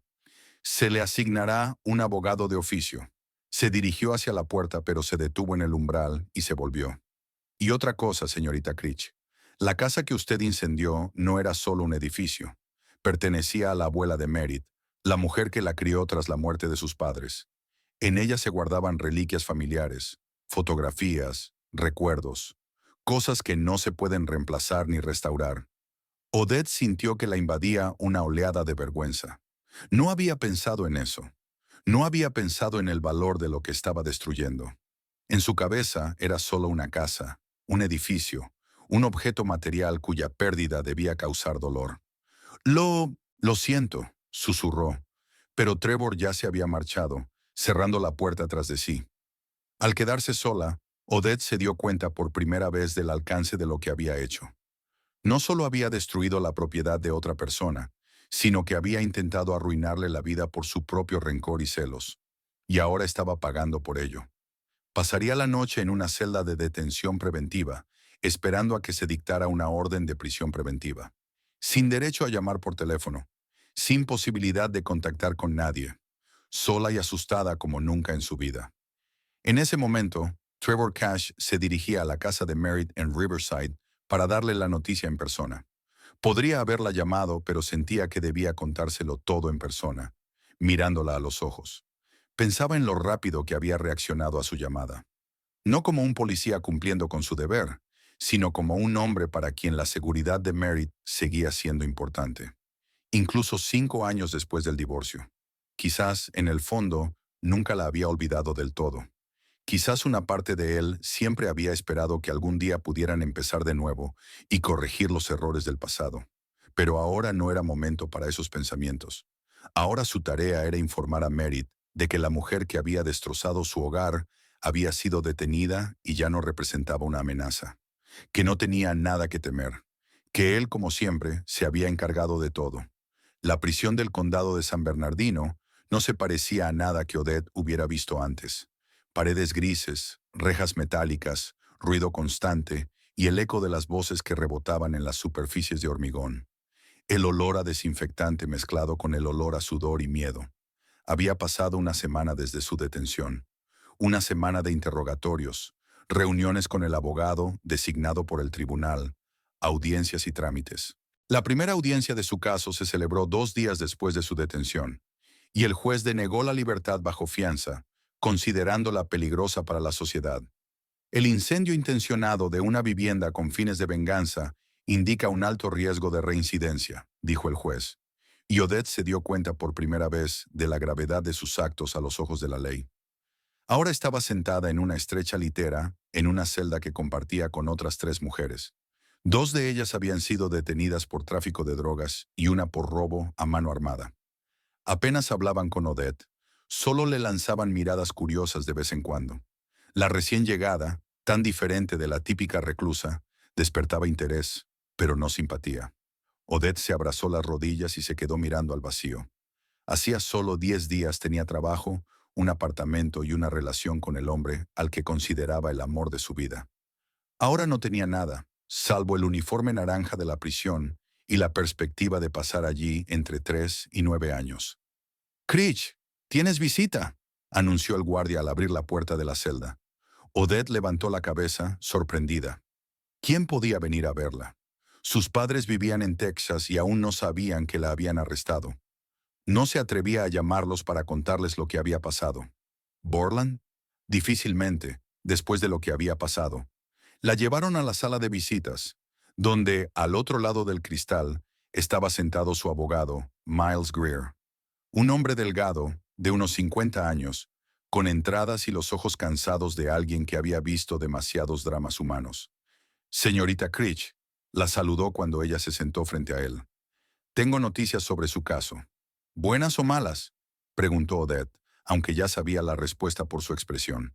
Se le asignará un abogado de oficio. Se dirigió hacia la puerta, pero se detuvo en el umbral y se volvió. Y otra cosa, señorita Creech. La casa que usted incendió no era solo un edificio. Pertenecía a la abuela de Merit, la mujer que la crió tras la muerte de sus padres. En ella se guardaban reliquias familiares, fotografías, recuerdos, cosas que no se pueden reemplazar ni restaurar. Odette sintió que la invadía una oleada de vergüenza. No había pensado en eso. No había pensado en el valor de lo que estaba destruyendo. En su cabeza era solo una casa, un edificio, un objeto material cuya pérdida debía causar dolor. Lo siento, susurró, pero Trevor ya se había marchado, cerrando la puerta tras de sí. Al quedarse sola, Odette se dio cuenta por primera vez del alcance de lo que había hecho. No solo había destruido la propiedad de otra persona, sino que había intentado arruinarle la vida por su propio rencor y celos. Y ahora estaba pagando por ello. Pasaría la noche en una celda de detención preventiva, esperando a que se dictara una orden de prisión preventiva. Sin derecho a llamar por teléfono, sin posibilidad de contactar con nadie, sola y asustada como nunca en su vida. En ese momento, Trevor Cash se dirigía a la casa de Merritt en Riverside para darle la noticia en persona. Podría haberla llamado, pero sentía que debía contárselo todo en persona, mirándola a los ojos. Pensaba en lo rápido que había reaccionado a su llamada. No como un policía cumpliendo con su deber, sino como un hombre para quien la seguridad de Merritt seguía siendo importante, incluso 5 años después del divorcio. Quizás, en el fondo, nunca la había olvidado del todo. Quizás una parte de él siempre había esperado que algún día pudieran empezar de nuevo y corregir los errores del pasado. Pero ahora no era momento para esos pensamientos. Ahora su tarea era informar a Merritt de que la mujer que había destrozado su hogar había sido detenida y ya no representaba una amenaza, que no tenía nada que temer, que él, como siempre, se había encargado de todo. La prisión del condado de San Bernardino no se parecía a nada que Odette hubiera visto antes. Paredes grises, rejas metálicas, ruido constante y el eco de las voces que rebotaban en las superficies de hormigón. El olor a desinfectante mezclado con el olor a sudor y miedo. Había pasado una semana desde su detención. Una semana de interrogatorios, reuniones con el abogado designado por el tribunal, audiencias y trámites. La primera audiencia de su caso se celebró 2 días después de su detención, y el juez denegó la libertad bajo fianza, considerándola peligrosa para la sociedad. El incendio intencionado de una vivienda con fines de venganza indica un alto riesgo de reincidencia, dijo el juez, y Odette se dio cuenta por primera vez de la gravedad de sus actos a los ojos de la ley. Ahora estaba sentada en una estrecha litera, en una celda que compartía con otras 3 mujeres. 2 de ellas habían sido detenidas por tráfico de drogas y una por robo a mano armada. Apenas hablaban con Odette, solo le lanzaban miradas curiosas de vez en cuando. La recién llegada, tan diferente de la típica reclusa, despertaba interés, pero no simpatía. Odette se abrazó las rodillas y se quedó mirando al vacío. Hacía solo 10 días tenía trabajo, un apartamento y una relación con el hombre al que consideraba el amor de su vida. Ahora no tenía nada, salvo el uniforme naranja de la prisión y la perspectiva de pasar allí entre 3 y 9 años. «Critch, tienes visita», anunció el guardia al abrir la puerta de la celda. Odette levantó la cabeza, sorprendida. ¿Quién podía venir a verla? Sus padres vivían en Texas y aún no sabían que la habían arrestado. No se atrevía a llamarlos para contarles lo que había pasado. ¿Borland? Difícilmente, después de lo que había pasado. La llevaron a la sala de visitas, donde, al otro lado del cristal, estaba sentado su abogado, Miles Greer. Un hombre delgado, de unos 50 años, con entradas y los ojos cansados de alguien que había visto demasiados dramas humanos. «Señorita Critch», la saludó cuando ella se sentó frente a él. «Tengo noticias sobre su caso». «¿Buenas o malas?», preguntó Odette, aunque ya sabía la respuesta por su expresión.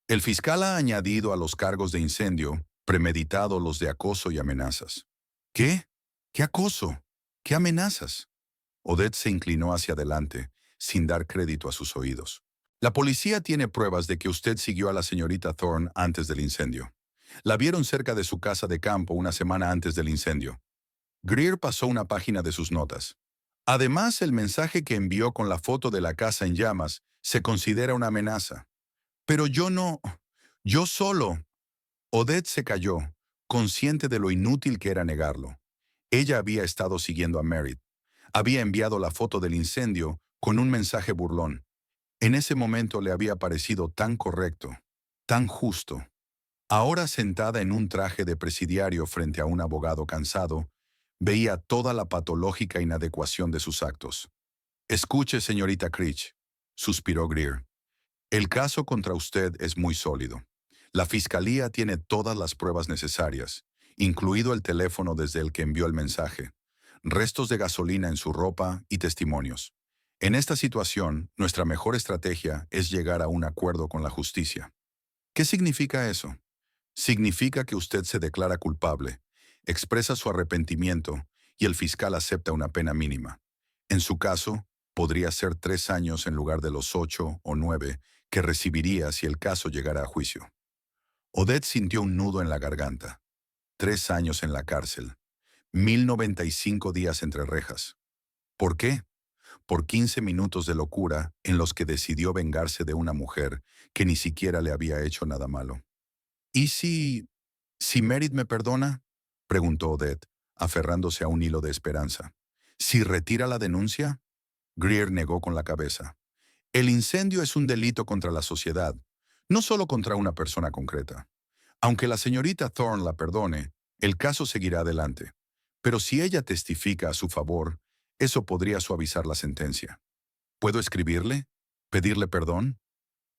«El fiscal ha añadido a los cargos de incendio, premeditado, los de acoso y amenazas». «¿Qué? ¿Qué acoso? ¿Qué amenazas?». Odette se inclinó hacia adelante, sin dar crédito a sus oídos. «La policía tiene pruebas de que usted siguió a la señorita Thorne antes del incendio. La vieron cerca de su casa de campo una semana antes del incendio». Greer pasó una página de sus notas. «Además, el mensaje que envió con la foto de la casa en llamas se considera una amenaza». «Pero yo no. Yo solo». Odette se calló, consciente de lo inútil que era negarlo. Ella había estado siguiendo a Merritt. Había enviado la foto del incendio con un mensaje burlón. En ese momento le había parecido tan correcto, tan justo. Ahora sentada en un traje de presidiario frente a un abogado cansado, veía toda la patológica inadecuación de sus actos. «Escuche, señorita Critch», suspiró Greer. «El caso contra usted es muy sólido. La fiscalía tiene todas las pruebas necesarias, incluido el teléfono desde el que envió el mensaje, restos de gasolina en su ropa y testimonios. En esta situación, nuestra mejor estrategia es llegar a un acuerdo con la justicia». «¿Qué significa eso?». «Significa que usted se declara culpable, expresa su arrepentimiento y el fiscal acepta una pena mínima. En su caso, podría ser 3 años en lugar de los 8 o 9 que recibiría si el caso llegara a juicio». Odette sintió un nudo en la garganta. 3 años en la cárcel. 1095 días entre rejas. ¿Por qué? Por 15 minutos de locura en los que decidió vengarse de una mujer que ni siquiera le había hecho nada malo. «¿Y si Merritt me perdona?», preguntó Odette, aferrándose a un hilo de esperanza. «¿Si retira la denuncia?». Greer negó con la cabeza. «El incendio es un delito contra la sociedad, no solo contra una persona concreta. Aunque la señorita Thorne la perdone, el caso seguirá adelante. Pero si ella testifica a su favor, eso podría suavizar la sentencia. ¿Puedo escribirle? ¿Pedirle perdón?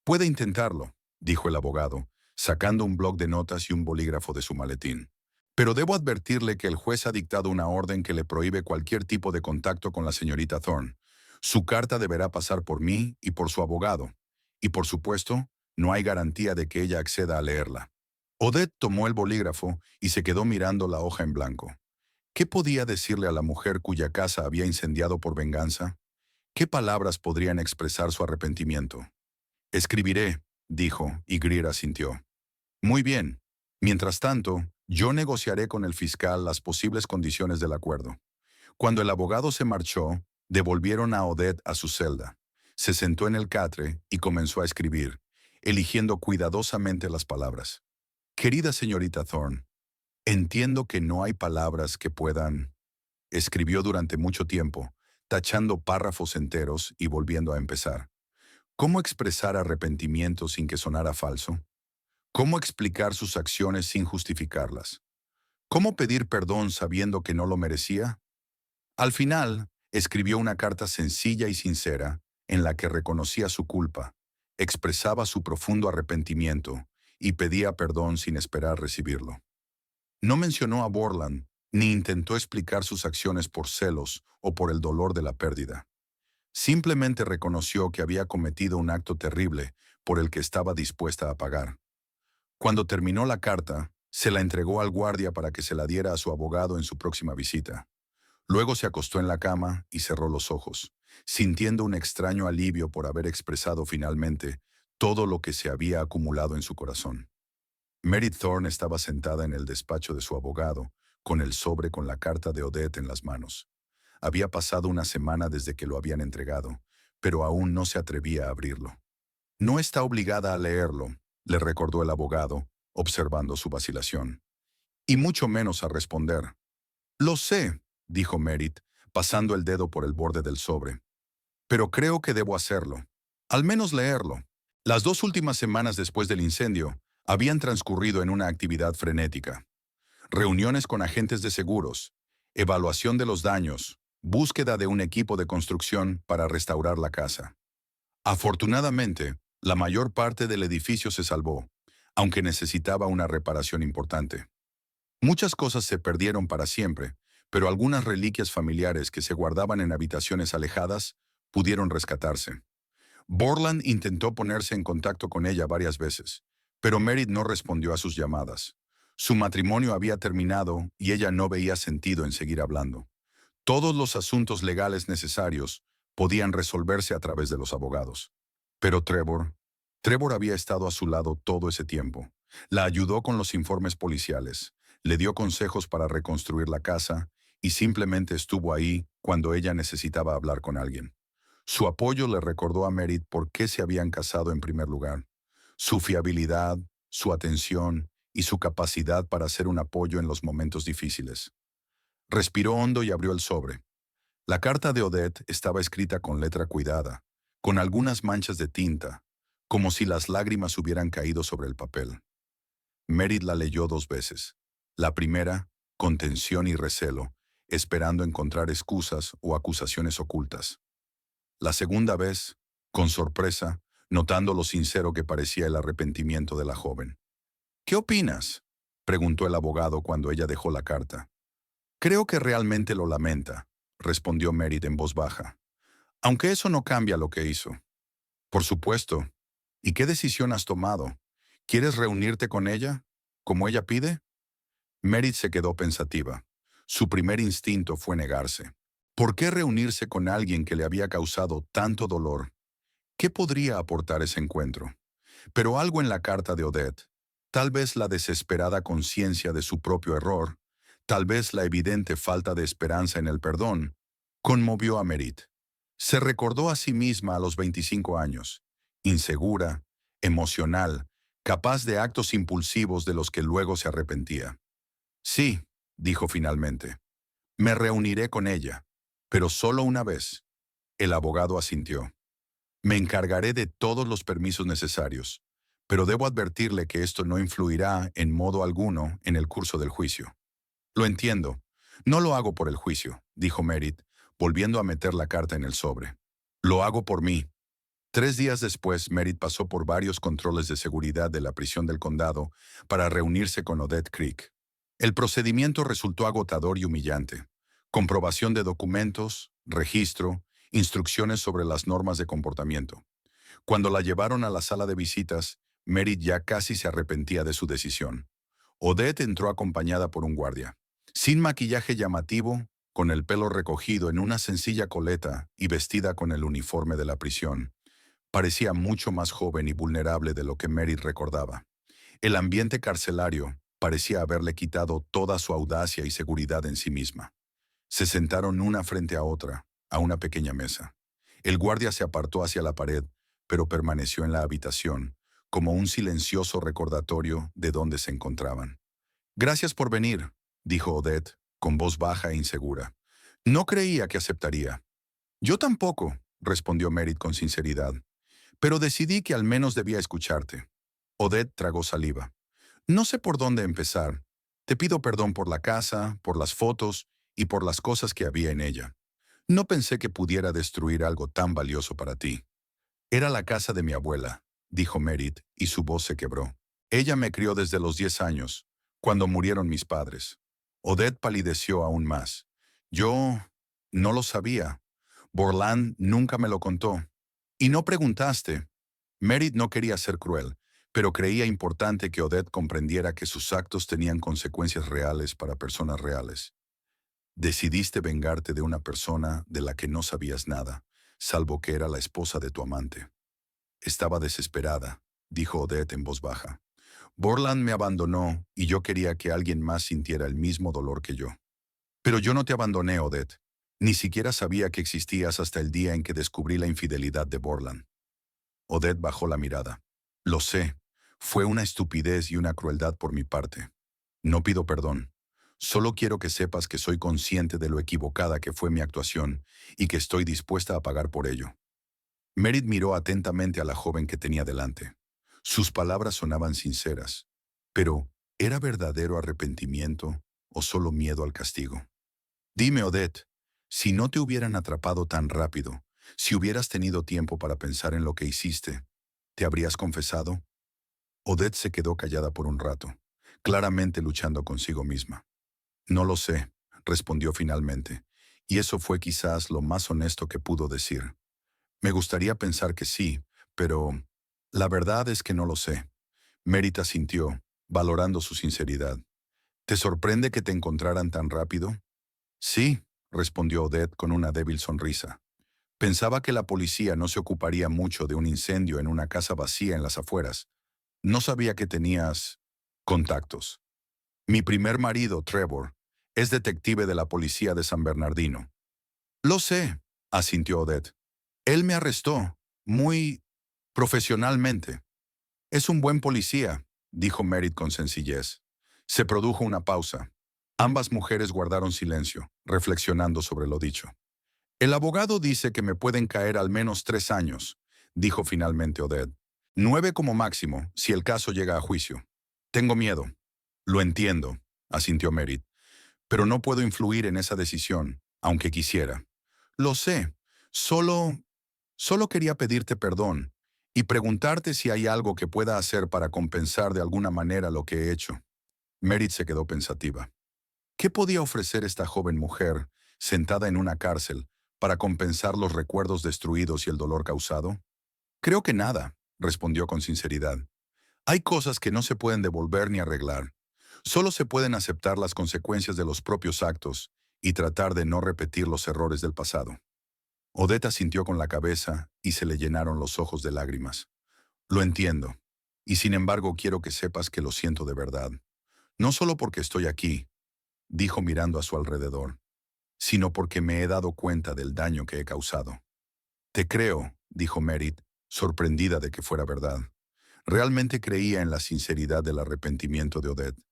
Puede intentarlo, dijo el abogado, sacando un bloc de notas y un bolígrafo de su maletín. Pero debo advertirle que el juez ha dictado una orden que le prohíbe cualquier tipo de contacto con la señorita Thorne. Su carta deberá pasar por mí y por su abogado. Y por supuesto, no hay garantía de que ella acceda a leerla. Odette tomó el bolígrafo y se quedó mirando la hoja en blanco. ¿Qué podía decirle a la mujer cuya casa había incendiado por venganza? ¿Qué palabras podrían expresar su arrepentimiento? Escribiré, dijo, y Greer asintió. Muy bien. Mientras tanto, yo negociaré con el fiscal las posibles condiciones del acuerdo. Cuando el abogado se marchó, devolvieron a Odette a su celda. Se sentó en el catre y comenzó a escribir, eligiendo cuidadosamente las palabras. Querida señorita Thorne, entiendo que no hay palabras que puedan... Escribió durante mucho tiempo, tachando párrafos enteros y volviendo a empezar. ¿Cómo expresar arrepentimiento sin que sonara falso? ¿Cómo explicar sus acciones sin justificarlas? ¿Cómo pedir perdón sabiendo que no lo merecía? Al final, escribió una carta sencilla y sincera en la que reconocía su culpa, expresaba su profundo arrepentimiento y pedía perdón sin esperar recibirlo. No mencionó a Borland, ni intentó explicar sus acciones por celos o por el dolor de la pérdida. Simplemente reconoció que había cometido un acto terrible por el que estaba dispuesta a pagar. Cuando terminó la carta, se la entregó al guardia para que se la diera a su abogado en su próxima visita. Luego se acostó en la cama y cerró los ojos, sintiendo un extraño alivio por haber expresado finalmente todo lo que se había acumulado en su corazón. Mary Thorne estaba sentada en el despacho de su abogado, con el sobre con la carta de Odette en las manos. Había pasado una semana desde que lo habían entregado, pero aún no se atrevía a abrirlo. No está obligada a leerlo, le recordó el abogado, observando su vacilación. Y mucho menos a responder. Lo sé, dijo Merritt, pasando el dedo por el borde del sobre. Pero creo que debo hacerlo. Al menos leerlo. Las 2 últimas semanas después del incendio habían transcurrido en una actividad frenética. Reuniones con agentes de seguros, evaluación de los daños, búsqueda de un equipo de construcción para restaurar la casa. Afortunadamente, la mayor parte del edificio se salvó, aunque necesitaba una reparación importante. Muchas cosas se perdieron para siempre, pero algunas reliquias familiares que se guardaban en habitaciones alejadas pudieron rescatarse. Borland intentó ponerse en contacto con ella varias veces, pero Merritt no respondió a sus llamadas. Su matrimonio había terminado y ella no veía sentido en seguir hablando. Todos los asuntos legales necesarios podían resolverse a través de los abogados. Pero Trevor había estado a su lado todo ese tiempo. La ayudó con los informes policiales, le dio consejos para reconstruir la casa y simplemente estuvo ahí cuando ella necesitaba hablar con alguien. Su apoyo le recordó a Merritt por qué se habían casado en primer lugar. Su fiabilidad, su atención y su capacidad para ser un apoyo en los momentos difíciles. Respiró hondo y abrió el sobre. La carta de Odette estaba escrita con letra cuidada, con algunas manchas de tinta, como si las lágrimas hubieran caído sobre el papel. Merritt la leyó 2 veces. La primera, con tensión y recelo, esperando encontrar excusas o acusaciones ocultas. La segunda vez, con sorpresa, notando lo sincero que parecía el arrepentimiento de la joven. ¿Qué opinas?, preguntó el abogado cuando ella dejó la carta. Creo que realmente lo lamenta, respondió Merritt en voz baja. Aunque eso no cambia lo que hizo. Por supuesto. ¿Y qué decisión has tomado? ¿Quieres reunirte con ella, como ella pide? Merritt se quedó pensativa. Su primer instinto fue negarse. ¿Por qué reunirse con alguien que le había causado tanto dolor? ¿Qué podría aportar ese encuentro? Pero algo en la carta de Odette, tal vez la desesperada conciencia de su propio error, tal vez la evidente falta de esperanza en el perdón, conmovió a Merritt. Se recordó a sí misma a los 25 años, insegura, emocional, capaz de actos impulsivos de los que luego se arrepentía. Sí, dijo finalmente, me reuniré con ella, pero solo una vez. El abogado asintió. Me encargaré de todos los permisos necesarios, pero debo advertirle que esto no influirá en modo alguno en el curso del juicio. Lo entiendo. No lo hago por el juicio, dijo Merritt, volviendo a meter la carta en el sobre. Lo hago por mí. 3 días después, Merritt pasó por varios controles de seguridad de la prisión del condado para reunirse con Odette Creek. El procedimiento resultó agotador y humillante. Comprobación de documentos, registro, instrucciones sobre las normas de comportamiento. Cuando la llevaron a la sala de visitas, Merritt ya casi se arrepentía de su decisión. Odette entró acompañada por un guardia. Sin maquillaje llamativo, con el pelo recogido en una sencilla coleta y vestida con el uniforme de la prisión, parecía mucho más joven y vulnerable de lo que Merritt recordaba. El ambiente carcelario parecía haberle quitado toda su audacia y seguridad en sí misma. Se sentaron una frente a otra, a una pequeña mesa. El guardia se apartó hacia la pared, pero permaneció en la habitación, como un silencioso recordatorio de dónde se encontraban. «Gracias por venir», dijo Odette, con voz baja e insegura. «No creía que aceptaría». «Yo tampoco», respondió Merritt con sinceridad. «Pero decidí que al menos debía escucharte». Odette tragó saliva. «No sé por dónde empezar. Te pido perdón por la casa, por las fotos y por las cosas que había en ella. No pensé que pudiera destruir algo tan valioso para ti». «Era la casa de mi abuela», dijo Merritt, y su voz se quebró. «Ella me crió desde los 10 años, cuando murieron mis padres». Odette palideció aún más. «Yo no lo sabía. Borland nunca me lo contó. Y no preguntaste». Merritt no quería ser cruel, pero creía importante que Odette comprendiera que sus actos tenían consecuencias reales para personas reales. «Decidiste vengarte de una persona de la que no sabías nada, salvo que era la esposa de tu amante». «Estaba desesperada», dijo Odette en voz baja. «Borland me abandonó y yo quería que alguien más sintiera el mismo dolor que yo». «Pero yo no te abandoné, Odette. Ni siquiera sabía que existías hasta el día en que descubrí la infidelidad de Borland». Odette bajó la mirada. «Lo sé. Fue una estupidez y una crueldad por mi parte. No pido perdón. Solo quiero que sepas que soy consciente de lo equivocada que fue mi actuación y que estoy dispuesta a pagar por ello». Merritt miró atentamente a la joven que tenía delante. Sus palabras sonaban sinceras, pero ¿era verdadero arrepentimiento o solo miedo al castigo? «Dime, Odette, si no te hubieran atrapado tan rápido, si hubieras tenido tiempo para pensar en lo que hiciste, ¿te habrías confesado?» Odette se quedó callada por un rato, claramente luchando consigo misma. «No lo sé», respondió finalmente, y eso fue quizás lo más honesto que pudo decir. «Me gustaría pensar que sí, pero la verdad es que no lo sé». Merritt asintió, valorando su sinceridad. «¿Te sorprende que te encontraran tan rápido?» «Sí», respondió Odette con una débil sonrisa. «Pensaba que la policía no se ocuparía mucho de un incendio en una casa vacía en las afueras. No sabía que tenías contactos. Mi primer marido, Trevor, es detective de la policía de San Bernardino». «Lo sé», asintió Odette. «Él me arrestó, muy profesionalmente». «Es un buen policía», dijo Merritt con sencillez. Se produjo una pausa. Ambas mujeres guardaron silencio, reflexionando sobre lo dicho. «El abogado dice que me pueden caer al menos 3 años», dijo finalmente Odette. «9 como máximo, si el caso llega a juicio. Tengo miedo». «Lo entiendo», asintió Merritt, «pero no puedo influir en esa decisión, aunque quisiera». «Lo sé. Solo quería pedirte perdón y preguntarte si hay algo que pueda hacer para compensar de alguna manera lo que he hecho». Merritt se quedó pensativa. ¿Qué podía ofrecer esta joven mujer, sentada en una cárcel, para compensar los recuerdos destruidos y el dolor causado? «Creo que nada», respondió con sinceridad. «Hay cosas que no se pueden devolver ni arreglar. Solo se pueden aceptar las consecuencias de los propios actos y tratar de no repetir los errores del pasado». Odette asintió con la cabeza y se le llenaron los ojos de lágrimas. «Lo entiendo, y sin embargo quiero que sepas que lo siento de verdad. No solo porque estoy aquí», dijo mirando a su alrededor, «sino porque me he dado cuenta del daño que he causado». «Te creo», dijo Merritt, sorprendida de que fuera verdad. Realmente creía en la sinceridad del arrepentimiento de Odette.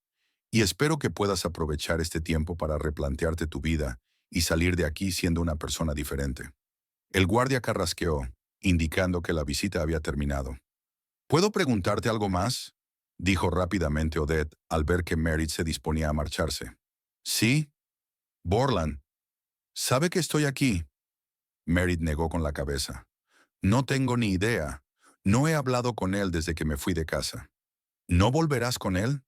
«Y espero que puedas aprovechar este tiempo para replantearte tu vida y salir de aquí siendo una persona diferente». El guardia carrasqueó, indicando que la visita había terminado. ¿Puedo preguntarte algo más? Dijo rápidamente Odette al ver que Merritt se disponía a marcharse. Sí, Borland. ¿Sabe que estoy aquí? Merritt negó con la cabeza. No tengo ni idea. No he hablado con él desde que me fui de casa. ¿No volverás con él?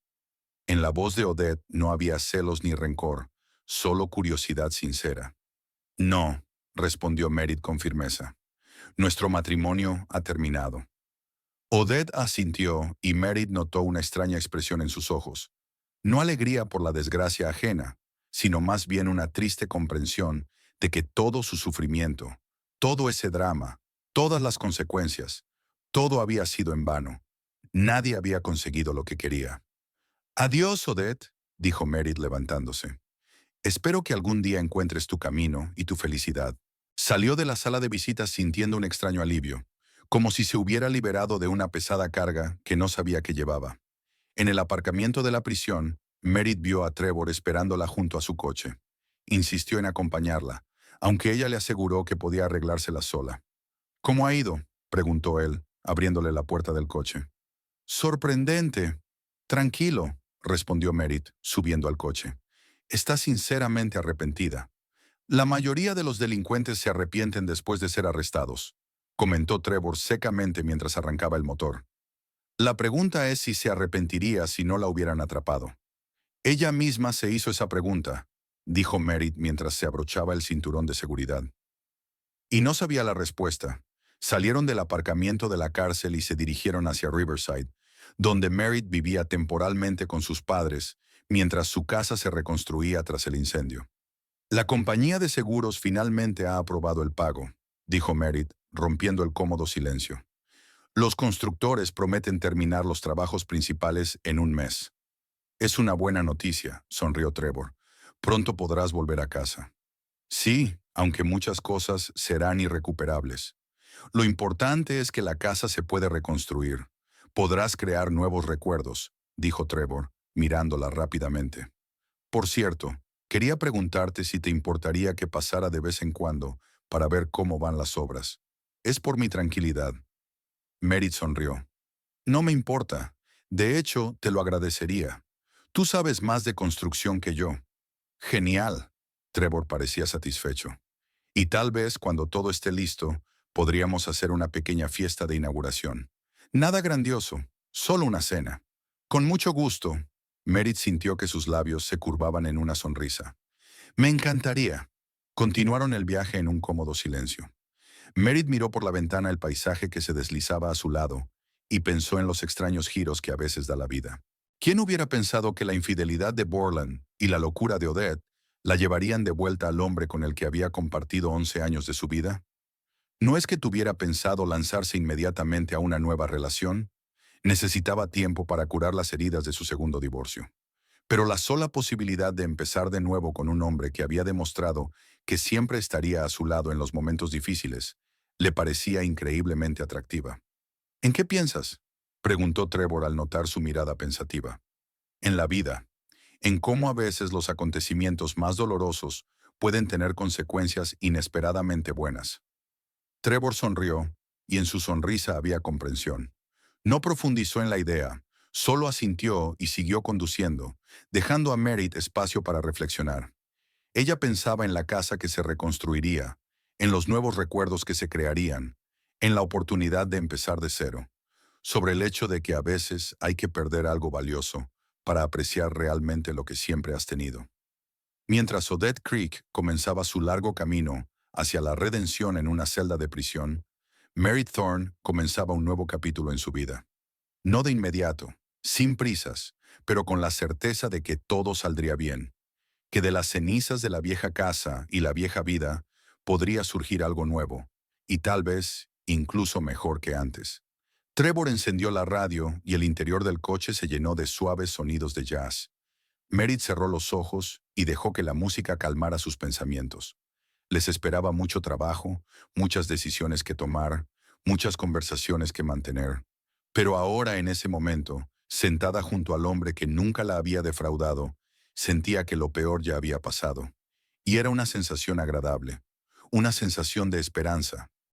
En la voz de Odette no había celos ni rencor, solo curiosidad sincera. No, respondió Merritt con firmeza. Nuestro matrimonio ha terminado. Odette asintió y Merritt notó una extraña expresión en sus ojos. No alegría por la desgracia ajena, sino más bien una triste comprensión de que todo su sufrimiento, todo ese drama, todas las consecuencias, todo había sido en vano. Nadie había conseguido lo que quería. Adiós, Odette, dijo Merritt levantándose. Espero que algún día encuentres tu camino y tu felicidad. Salió de la sala de visitas sintiendo un extraño alivio, como si se hubiera liberado de una pesada carga que no sabía que llevaba. En el aparcamiento de la prisión, Merritt vio a Trevor esperándola junto a su coche. Insistió en acompañarla, aunque ella le aseguró que podía arreglársela sola. ¿Cómo ha ido?, preguntó él, abriéndole la puerta del coche. Sorprendente. Tranquilo, respondió Merritt, subiendo al coche. Está sinceramente arrepentida. La mayoría de los delincuentes se arrepienten después de ser arrestados, comentó Trevor secamente mientras arrancaba el motor. La pregunta es si se arrepentiría si no la hubieran atrapado. Ella misma se hizo esa pregunta, dijo Merritt mientras se abrochaba el cinturón de seguridad. Y no sabía la respuesta. Salieron del aparcamiento de la cárcel y se dirigieron hacia Riverside, donde Merritt vivía temporalmente con sus padres, mientras su casa se reconstruía tras el incendio. La compañía de seguros finalmente ha aprobado el pago, dijo Merritt, rompiendo el cómodo silencio. Los constructores prometen terminar los trabajos principales en un mes. Es una buena noticia, sonrió Trevor. Pronto podrás volver a casa. Sí, aunque muchas cosas serán irrecuperables. Lo importante es que la casa se puede reconstruir. Podrás crear nuevos recuerdos, dijo Trevor, mirándola rápidamente. Por cierto, quería preguntarte si te importaría que pasara de vez en cuando para ver cómo van las obras. Es por mi tranquilidad. Merritt sonrió. No me importa. De hecho, te lo agradecería. Tú sabes más de construcción que yo. Genial. Trevor parecía satisfecho. Y tal vez cuando todo esté listo, podríamos hacer una pequeña fiesta de inauguración. Nada grandioso, solo una cena. Con mucho gusto. Merritt sintió que sus labios se curvaban en una sonrisa. Me encantaría. Continuaron el viaje en un cómodo silencio. Merritt miró por la ventana el paisaje que se deslizaba a su lado y pensó en los extraños giros que a veces da la vida. ¿Quién hubiera pensado que la infidelidad de Borland y la locura de Odette la llevarían de vuelta al hombre con el que había compartido 11 años de su vida? No es que tuviera pensado lanzarse inmediatamente a una nueva relación. Necesitaba tiempo para curar las heridas de su segundo divorcio. Pero la sola posibilidad de empezar de nuevo con un hombre que había demostrado que siempre estaría a su lado en los momentos difíciles, le parecía increíblemente atractiva. ¿En qué piensas?, preguntó Trevor al notar su mirada pensativa. En la vida, en cómo a veces los acontecimientos más dolorosos pueden tener consecuencias inesperadamente buenas. Trevor sonrió, y en su sonrisa había comprensión. No profundizó en la idea, solo asintió y siguió conduciendo, dejando a Merritt espacio para reflexionar. Ella pensaba en la casa que se reconstruiría, en los nuevos recuerdos que se crearían, en la oportunidad de empezar de cero, sobre el hecho de que a veces hay que perder algo valioso para apreciar realmente lo que siempre has tenido. Mientras Odette Creek comenzaba su largo camino hacia la redención en una celda de prisión, Merritt Thorne comenzaba un nuevo capítulo en su vida. No de inmediato, sin prisas, pero con la certeza de que todo saldría bien, que de las cenizas de la vieja casa y la vieja vida podría surgir algo nuevo, y tal vez incluso mejor que antes. Trevor encendió la radio y el interior del coche se llenó de suaves sonidos de jazz. Merritt cerró los ojos y dejó que la música calmara sus pensamientos. Les esperaba mucho trabajo, muchas decisiones que tomar, muchas conversaciones que mantener. Pero ahora, en ese momento, sentada junto al hombre que nunca la había defraudado, sentía que lo peor ya había pasado. Y era una sensación agradable, una sensación de esperanza,